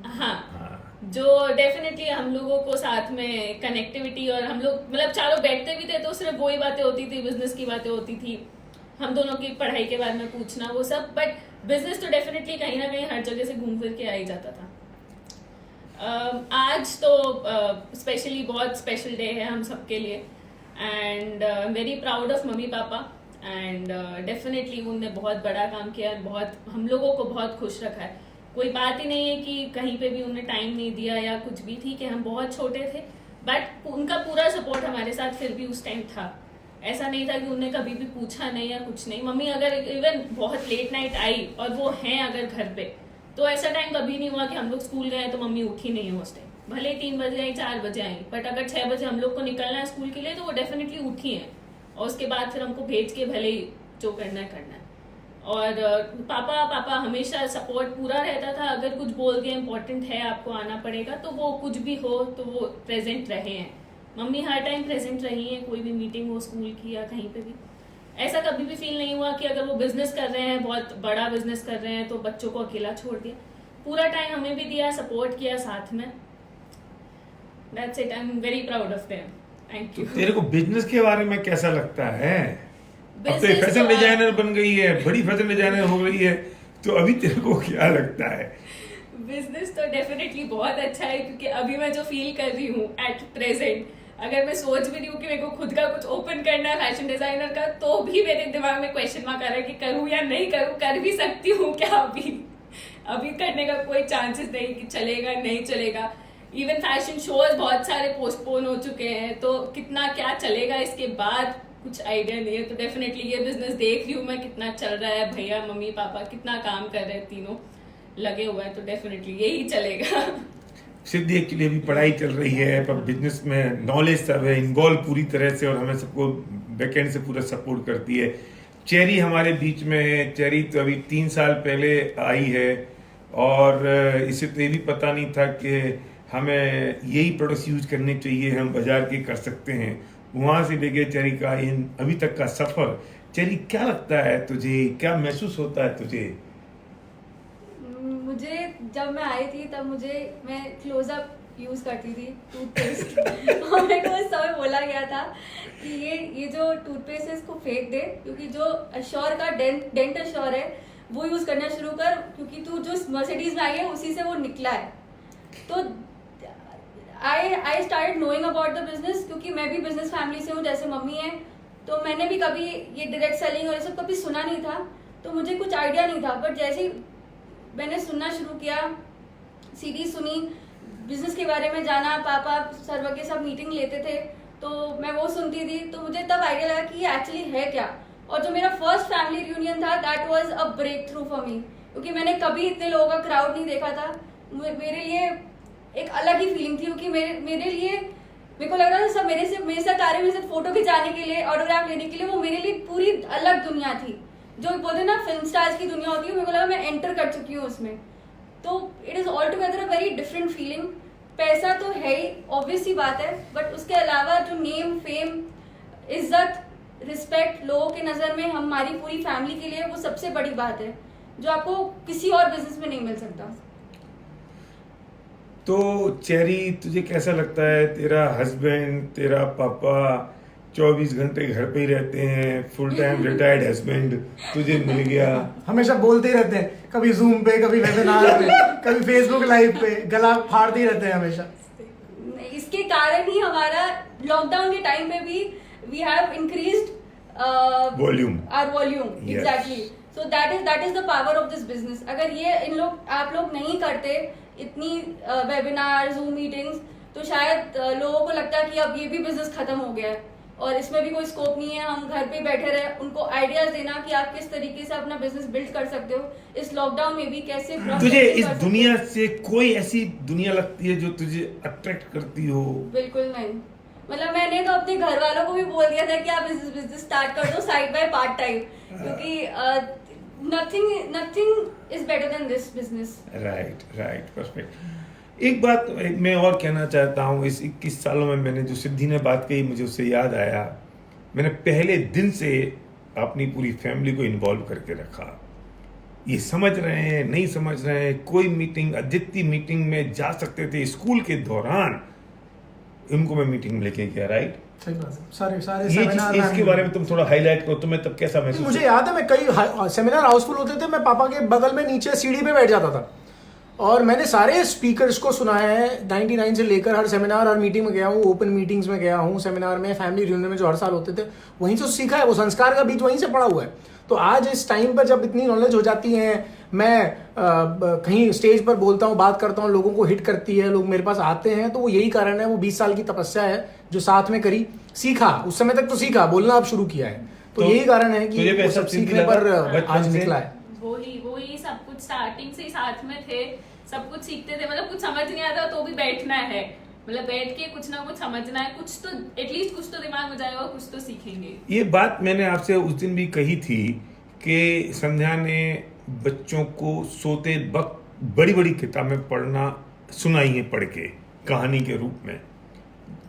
हाँ, जो डेफिनेटली हम लोगों को साथ में कनेक्टिविटी, और हम लोग मतलब चारों बैठते भी थे तो सिर्फ वही बातें होती थी, बिजनेस की बातें होती थी, हम दोनों की पढ़ाई के बारे में पूछना, वो सब। बट बिजनेस तो डेफिनेटली कहीं ना कहीं हर जगह से घूम फिर के आ ही जाता था। आज तो स्पेशली बहुत स्पेशल डे है हम सबके लिए। And very proud of mummy papa. And definitely उनने बहुत बड़ा काम किया, बहुत हम लोगों को बहुत खुश रखा है। कोई बात ही नहीं है कि कहीं पे भी उन्होंने टाइम नहीं दिया या कुछ भी थी कि हम बहुत छोटे थे, बट उनका पूरा सपोर्ट हमारे साथ फिर भी उस टाइम था। ऐसा नहीं था कि उन्होंने कभी भी पूछा नहीं या कुछ नहीं। मम्मी अगर इवन बहुत लेट नाइट आई और वो हैं अगर घर पे, तो ऐसा टाइम कभी नहीं हुआ कि हम लोग स्कूल गए तो मम्मी उठी नहीं है उस टाइम। भले 3 बजे आई, 4 बजे आई, बट अगर 6 बजे हम लोग को निकलना है स्कूल के लिए तो वो डेफिनेटली उठी हैं। और उसके बाद फिर हमको भेज के भले ही जो करना है करना है। और पापा हमेशा सपोर्ट पूरा रहता था। अगर कुछ बोल के इम्पोर्टेंट है, आपको आना पड़ेगा, तो वो कुछ भी हो तो वो प्रेजेंट रहे हैं। मम्मी हर टाइम प्रेजेंट रही हैं, कोई भी मीटिंग हो स्कूल की या कहीं पे भी। ऐसा कभी भी फील नहीं हुआ कि अगर वो बिजनेस कर रहे हैं, बहुत बड़ा बिजनेस कर रहे हैं, तो बच्चों को अकेला छोड़ दिया। पूरा टाइम हमें भी दिया, सपोर्ट किया साथ में। That's it. I'm very proud of them. Thank you. तेरे को बिजनेस के बारे में कैसा लगता है? अब तो Business फैशन तो डिजाइनर बन गई है, बड़ी फैशन डिजाइनर हो गई है, तो अभी तेरे को क्या लगता है? बिजनेस तो डेफिनेटली बहुत अच्छा है, क्योंकि अभी मैं जो फील कर रही हूँ एट प्रेजेंट, अगर मैं सोच भी रही हूँ कि मेरे को खुद का कुछ ओपन करना है फैशन डिजाइनर का, तो भी मेरे दिमाग में क्वेश्चन मार्क आ रहा है कि करूँ या नहीं करूँ, कर भी सकती हूँ क्या अभी करने का कोई चांसेस नहीं कि चलेगा नहीं चलेगा। इवन फैशन शोज बहुत सारे पोस्टपोन हो चुके हैं, तो कितना क्या चलेगा इसके बाद कुछ आइडिया नहीं है। तो डेफिनेटली ये बिजनेस देख रही हूँ मैं कितना चल रहा है, भैया मम्मी पापा कितना काम कर रहे हैं, तीनों लगे हुए हैं, तो डेफिनेटली यही चलेगा। सिद्धि के लिए भी पढ़ाई चल रही है, पर बिजनेस में नॉलेज सब है, इन्वॉल्व पूरी तरह से, और हमें सबको बैकएंड से पूरा सपोर्ट करती है। चेरी हमारे बीच में है। चेरी तो अभी 3 साल पहले आई है, और इसे तो ये भी पता नहीं था कि हमें यही प्रोडक्ट्स यूज करने चाहिए, हम बाजार के कर सकते हैं। वहां से लेके चेरी का इन अभी तक का सफर, चेरी क्या लगता है तुझे, क्या महसूस होता है तुझे? मुझे जब मैं आई थी तब मैं क्लोजअप यूज करती थी टूथपेस्ट और मेरे को उस समय बोला गया था कि ये जो टूथपेस्ट है इसको फेंक दे, क्योंकि जो अश्योर का डेंट अश्योर है वो यूज करना शुरू कर, क्योंकि तू जो मर्सिडीज में आई है उसी से वो निकला है। तो I started knowing about the business, क्योंकि मैं भी बिजनेस फैमिली से हूँ जैसे मम्मी है, तो मैंने भी कभी ये डायरेक्ट सेलिंग और ये सब कभी सुना नहीं था, तो मुझे कुछ आइडिया नहीं था। बट जैसे ही मैंने सुनना शुरू किया, सीरीज सुनी, बिजनेस के बारे में जाना, पापा सर्व के सब मीटिंग लेते थे तो मैं वो सुनती थी, तो मुझे तब आइडिया लगा कि ये एक्चुअली है क्या। और जो मेरा फर्स्ट फैमिली रियूनियन था, that was a breakthrough for me, क्योंकि मैंने कभी इतने लोगों का क्राउड नहीं देखा था। मेरे लिए एक अलग ही फीलिंग थी, क्योंकि मेरे लिए मेरे को लग रहा था सब मेरे साथ आ रहे, मेरे साथ फोटो खिंचाने के लिए, ऑटोग्राफ लेने के लिए। वो मेरे लिए पूरी अलग दुनिया थी, जो बोलते ना फिल्म स्टार्स की दुनिया होती है, मेरे को लगा मैं एंटर कर चुकी हूँ उसमें। तो it is all together a very different feeling. पैसा तो है ही, ऑब्वियस ही बात है, बट उसके अलावा जो नेम, फेम, इज्जत, रिस्पेक्ट लोगों के नजर में हमारी पूरी फैमिली के लिए, वो सबसे बड़ी बात है जो आपको किसी और बिजनेस में नहीं मिल सकता। तो चेरी, तुझे कैसा लगता है, तेरा हस्बैंड, तेरा पापा 24 घंटे घर पे ही रहते हैं, फुल टाइम रिटायर्ड हस्बैंड तुझे मिल गया? हमेशा बोलते ही रहते हैं, कभी जूम पे, कभी वेबिनार पे, कभी फेसबुक लाइव पे, गला फाड़ते ही रहते हैं हमेशा। इसके कारण ही हमारा लॉकडाउन के टाइम पे भी we have increased volume, our volume. Yes. Exactly, so that is the power of this business. अगर ये आप लोग नहीं करते इतनी वेबिनार, जूम मीटिंग्स, तो शायद लोगों को लगता है कि अब ये भी बिजनेस खत्म हो गया है और इसमें भी कोई स्कोप नहीं है, हम घर पे बैठे रहे। उनको आइडियाज देना कि आप किस तरीके से अपना बिजनेस बिल्ड कर सकते हो इस लॉकडाउन में भी, कैसे तुझे इस दुनिया से कोई ऐसी दुनिया लगती है जो तुझे अट्रैक्ट करती हो? बिल्कुल नहीं। मतलब मैंने तो अपने घर वालों को भी बोल दिया था कि आप बिजनेस स्टार्ट कर दो साइड बाय पार्ट टाइम, क्योंकि nothing is better than this business. Right, perfect. एक बात मैं और कहना चाहता हूँ, इस 21 सालों में मैंने जो सिद्धि ने बात कही, मुझे उससे याद आया, मैंने पहले दिन से अपनी पूरी फैमिली को इन्वॉल्व करके रखा। ये समझ रहे हैं, नहीं समझ रहे हैं, कोई मीटिंग, अदिति मीटिंग में जा सकते थे, स्कूल के दौरान इनको मैं मीटिंग में लेके गया। राइट, सही बात है। सारे ये सेमिनार, इसके बारे में तुम थोड़ा हाईलाइट करो, तुम्हें तब कैसा महसूस? मुझे याद है, मैं कई सेमिनार हाउसफुल होते थे, मैं पापा के बगल में नीचे सीढ़ी पे बैठ जाता था और मैंने सारे स्पीकर्स को सुना है 99 से लेकर। हर सेमिनार, हर मीटिंग में गया हूँ, ओपन मीटिंग्स में गया हूँ, सेमिनार में, फैमिली रियूनियन में जो हर साल होते थे, वहीं से सीखा है। वो संस्कार का बीज वहीं से पड़ा हुआ है। तो आज इस टाइम पर जब इतनी नॉलेज हो जाती है, मैं कहीं स्टेज पर बोलता हूँ, बात करता हूँ, लोगों को हिट करती है, लोग मेरे पास आते हैं, तो वो यही कारण है। वो 20 साल की तपस्या है जो साथ में करी, सीखा। उस समय तक तो सीखा, बोलना अब शुरू किया है, तो यही कारण है कि वो सब सीखने पर आज निकला है। वही सब कुछ स्टार्टिंग से ही साथ में थे, सब कुछ सीखते थे। मतलब कुछ समझ नहीं आता तो भी बैठना है, मतलब बैठ के कुछ ना कुछ समझना है, कुछ तो एटलीस्ट कुछ तो दिमाग में जाएगा, कुछ तो सीखेंगे। ये बात मैंने आपसे उस दिन भी कही थी कि संध्या ने बच्चों को सोते वक्त बड़ी बड़ी किताबें पढ़ना सुनाई है, पढ़ के कहानी के रूप में।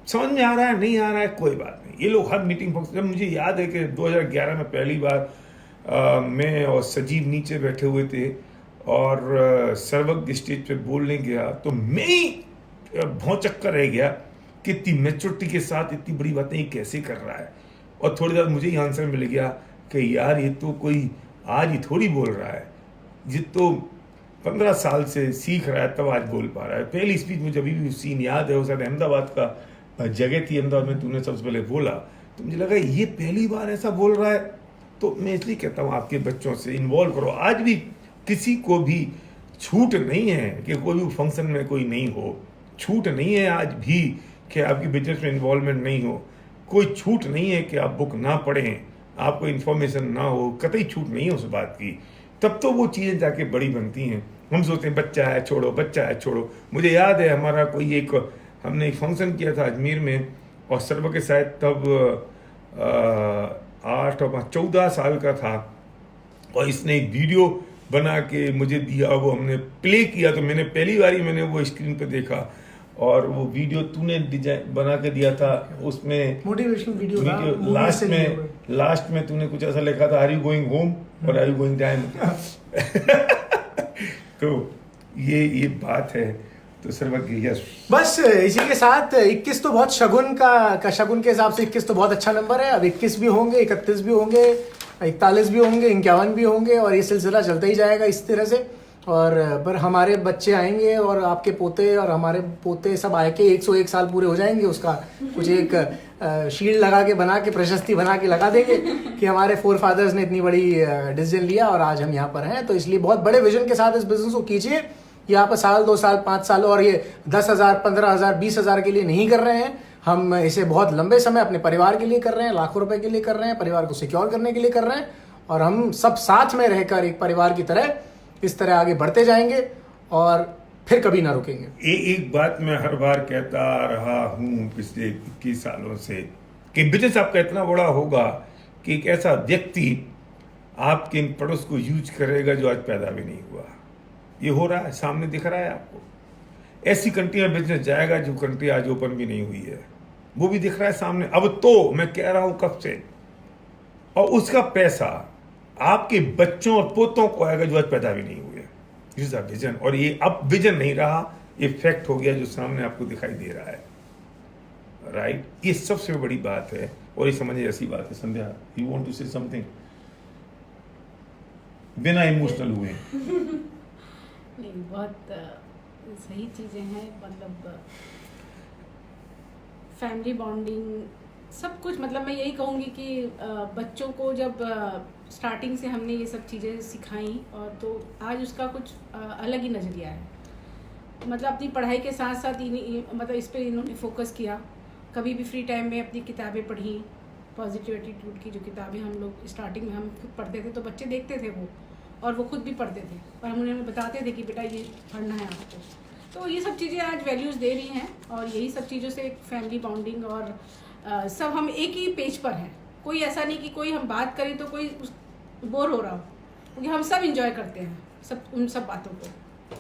समझ में आ रहा है, नहीं आ रहा है, कोई बात नहीं। ये लोग हर मीटिंग जब, मुझे याद है कि 2011 में पहली बार मैं और सजीव नीचे बैठे हुए थे और सर्वज्ञ स्टेज पे बोलने गया, तो मैं ही भौचक्का कर रह गया कि इतनी मैच्योरिटी के साथ इतनी बड़ी बातें ये कैसे कर रहा है। और थोड़ी देर मुझे ही आंसर मिल गया कि यार ये तो कोई आज ही थोड़ी बोल रहा है, ये तो 15 साल से सीख रहा है, तब आज बोल पा रहा है। पहली स्पीच मुझे अभी भी सीन याद है, वो शायद अहमदाबाद का जगह थी, अहमदाबाद में तूने सबसे पहले बोला, तो मुझे लगा ये पहली बार ऐसा बोल रहा है। तो मैं इसलिए कहता हूँ आपके बच्चों से इन्वॉल्व करो। आज भी किसी को भी छूट नहीं है कि कोई भी फंक्शन में कोई नहीं हो, छूट नहीं है आज भी कि आपकी बिजनेस में इन्वॉल्वमेंट नहीं हो, कोई छूट नहीं है कि आप बुक ना पढ़ें, आपको इन्फॉर्मेशन ना हो, कतई छूट नहीं है उस बात की। तब तो वो चीज़ें जाके बड़ी बनती हैं। हम सोचते हैं बच्चा है छोड़ो, बच्चा है छोड़ो। मुझे याद है हमारा कोई एक, हमने एक फंक्शन किया था अजमेर में, और सर्व के शायद तब 8 और 14 साल का था, और इसने एक वीडियो बना के मुझे दिया, वो हमने प्ले किया। तो मैंने पहली बार ही मैंने वो स्क्रीन पे देखा, और वो वीडियो तूने डिजाइन बना के दिया था, उसमें मोटिवेशनल वीडियो लास्ट में तूने कुछ ऐसा लिखा था, आर यू गोइंग होम और आर यू गोइंग डाइन। तो ये बात है। तो सर्वज्ञ, यस, बस इसी के साथ 21 तो बहुत शगुन का शगुन के हिसाब से 21 तो बहुत अच्छा नंबर है। अब 21 भी होंगे, 31 भी होंगे, 41 भी होंगे, 51 भी होंगे, और ये सिलसिला चलता ही जाएगा इस तरह से। और पर हमारे बच्चे आएंगे और आपके पोते और हमारे पोते सब आए के 101 साल पूरे हो जाएंगे, उसका कुछ एक शील्ड लगा के बना के प्रशस्ति बना के लगा देंगे कि हमारे फोर फादर्स ने इतनी बड़ी डिसीजन लिया और आज हम यहाँ पर हैं। तो इसलिए बहुत बड़े विजन के साथ इस बिजनेस को कीजिए। यहाँ पर साल 2 साल 5 साल और ये 10,000 15,000 20,000 के लिए नहीं कर रहे हैं, हम इसे बहुत लंबे समय अपने परिवार के लिए कर रहे हैं, लाखों रुपए के लिए कर रहे हैं, परिवार को सिक्योर करने के लिए कर रहे हैं। और हम सब साथ में रहकर एक परिवार की तरह इस तरह आगे बढ़ते जाएंगे और फिर कभी ना रुकेंगे। एक बात मैं हर बार कहता रहा हूं पिछले 21 सालों से कि बिजनेस आपका इतना बड़ा होगा कि एक ऐसा व्यक्ति आपके इन पड़ोस को यूज करेगा जो आज पैदा भी नहीं हुआ। ये हो रहा है, सामने दिख रहा है आपको। ऐसी कंट्री में बिजनेस जाएगा जो कंट्री आज ओपन भी नहीं हुई है, वो भी दिख रहा है सामने। अब तो मैं कह रहा हूं कब से, और उसका पैसा आपके बच्चों और पोतों को आएगा जो आज पैदा भी नहीं हुए। This is a vision. और ये अब विजन नहीं रहा, ये फैक्ट हो गया जो सामने आपको दिखाई दे रहा है। राइट, ये सबसे बड़ी बात है और ये समझने जैसी बात है। Sandhya, you want to say something? बिना इमोशनल हुए। नहीं, बहुत सही चीज़ें हैं, मतलब फैमिली बॉन्डिंग सब कुछ। मतलब मैं यही कहूँगी कि बच्चों को जब स्टार्टिंग से हमने ये सब चीज़ें सिखाई और तो आज उसका कुछ अलग ही नज़रिया है। मतलब अपनी पढ़ाई के साथ साथ मतलब इस पे इन्होंने फोकस किया। कभी भी फ्री टाइम में अपनी किताबें पढ़ी, पॉजिटिव एटीट्यूड की जो किताबें हम लोग स्टार्टिंग में हम खुद पढ़ते थे, तो बच्चे देखते थे वो और वो खुद भी पढ़ते थे और हम उन्हें बताते थे कि बेटा ये पढ़ना है आपको। तो ये सब चीज़ें आज वैल्यूज़ दे रही हैं और यही सब चीज़ों से एक फैमिली बॉन्डिंग और सब हम एक ही पेज पर हैं। कोई ऐसा नहीं कि कोई हम बात करें तो कोई बोर हो रहा हो, क्योंकि हम सब इंजॉय करते हैं सब उन सब बातों को।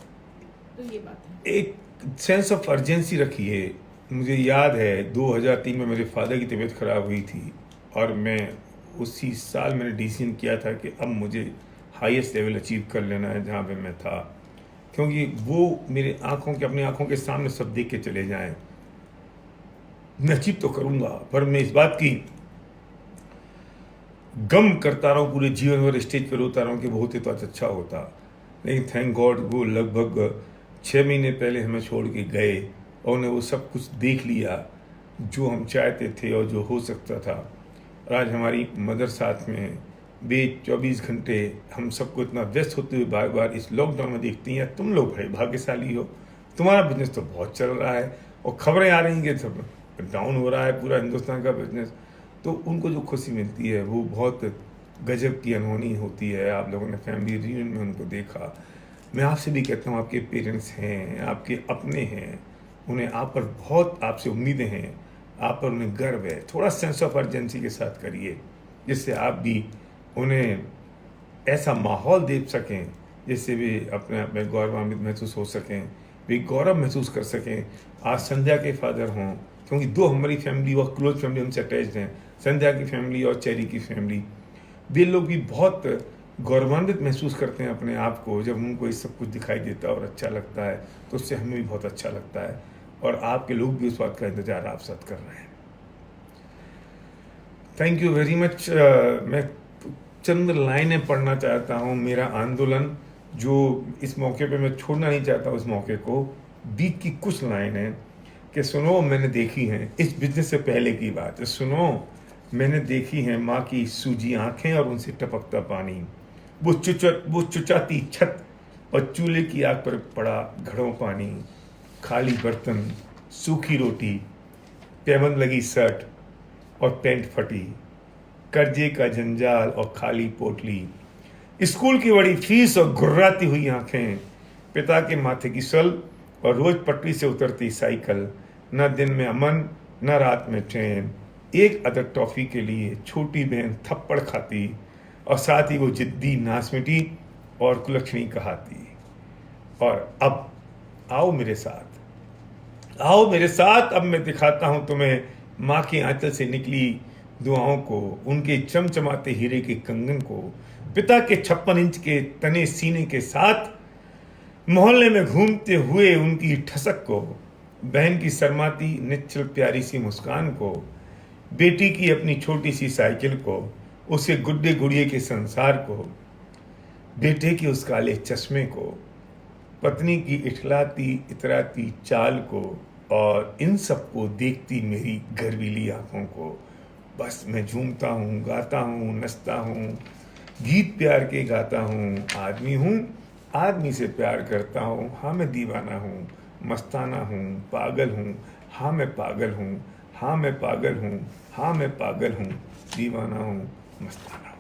तो ये बात है। एक सेंस ऑफ अर्जेंसी रखिए। मुझे याद है 2003 में मेरे फादर की तबीयत खराब हुई थी और मैं उसी साल मैंने डिसीजन किया था कि अब मुझे हाईएस्ट लेवल अचीव कर लेना है जहाँ पे मैं था, क्योंकि वो मेरे अपनी आंखों के सामने सब देख के चले जाएं। मैं अचीव तो करूंगा, पर मैं इस बात की गम करता रहा हूँ पूरे जीवन भर, स्टेज पर रोता रहा हूँ कि वो होते तो आज अच्छा होता। लेकिन थैंक गॉड वो लगभग 6 महीने पहले हमें छोड़ के गए और उन्हें वो सब कुछ देख लिया जो हम चाहते थे और जो हो सकता था। और आज हमारी मदर साथ में, वे 24 घंटे हम सबको इतना व्यस्त होते हुए बार बार इस लॉकडाउन में देखती हैं। तुम लोग भाई भाग्यशाली हो, तुम्हारा बिजनेस तो बहुत चल रहा है और खबरें आ रही हैं कि डाउन हो रहा है पूरा हिंदुस्तान का बिजनेस। तो उनको जो खुशी मिलती है वो बहुत गजब की, अनहोनी होती है। आप लोगों ने फैमिली रियूनियन में उनको देखा। मैं आपसे भी कहता हूँ, आपके पेरेंट्स हैं, आपके अपने हैं, उन्हें आप पर बहुत आपसे उम्मीदें हैं, आप पर उन्हें गर्व है। थोड़ा सेंस ऑफ अर्जेंसी के साथ करिए जिससे आप भी उन्हें ऐसा माहौल दे सकें जिससे वे अपने आप में गौरवान्वित महसूस हो सकें, वे गौरव महसूस कर सकें। आज संध्या के फादर हों, क्योंकि 2 हमारी फैमिली और क्लोज फैमिली उनसे अटैच्ड हैं, संध्या की फैमिली और चेरी की फैमिली। वे लोग भी बहुत गौरवान्वित महसूस करते हैं अपने आप को जब उनको ये सब कुछ दिखाई देता है और अच्छा लगता है, तो उससे हमें भी बहुत अच्छा लगता है और आपके लोग भी उस बात का इंतजार आप साथ कर रहे हैं। Thank you very much. मैं चंद लाइनें पढ़ना चाहता हूँ। मेरा आंदोलन जो इस मौके पे मैं छोड़ना नहीं चाहता, उस मौके को बीच की कुछ लाइनें कि सुनो मैंने देखी हैं, इस बिजनेस से पहले की बात है। सुनो मैंने देखी हैं माँ की सूजी आंखें और उनसे टपकता पानी, वो चुचाती छत और चूल्हे की आग पर पड़ा घड़ों पानी, खाली बर्तन, सूखी रोटी, पैबंद लगी शर्ट और पैंट फटी, कर्जे का जंजाल और खाली पोटली, स्कूल की बड़ी फीस और घुर्राती हुई आंखें, पिता के माथे की सल और रोज पटरी से उतरती साइकिल, न दिन में अमन न रात में चैन, एक अदर टॉफी के लिए छोटी बहन थप्पड़ खाती और साथ ही वो जिद्दी नासमिटी और कुलक्षणी कहाती। और अब आओ मेरे साथ, आओ मेरे साथ, अब मैं दिखाता हूं तुम्हें माँ के आंचल से निकली दुआओं को, उनके चमचमाते हीरे के कंगन को, पिता के 56 इंच के तने सीने के साथ, मोहल्ले में घूमते हुए उनकी ठसक को, बहन की शर्माती निश्चल प्यारी सी मुस्कान को, बेटी की अपनी छोटी सी साइकिल को, उसके गुड्डे गुड़िए के संसार को, बेटे के उस काले चश्मे को, पत्नी की इठलाती इतराती चाल को और इन सबको देखती मेरी गर्वीली आंखों को बस मैं झूमता हूँ, गाता हूँ, नचता हूँ, गीत प्यार के गाता हूँ। आदमी हूँ, आदमी से प्यार करता हूँ। हाँ मैं दीवाना हूँ, मस्ताना हूँ, पागल हूँ। हाँ मैं पागल हूँ, हाँ मैं पागल हूँ, हाँ मैं पागल हूँ, दीवाना हूँ, मस्ताना हूँ।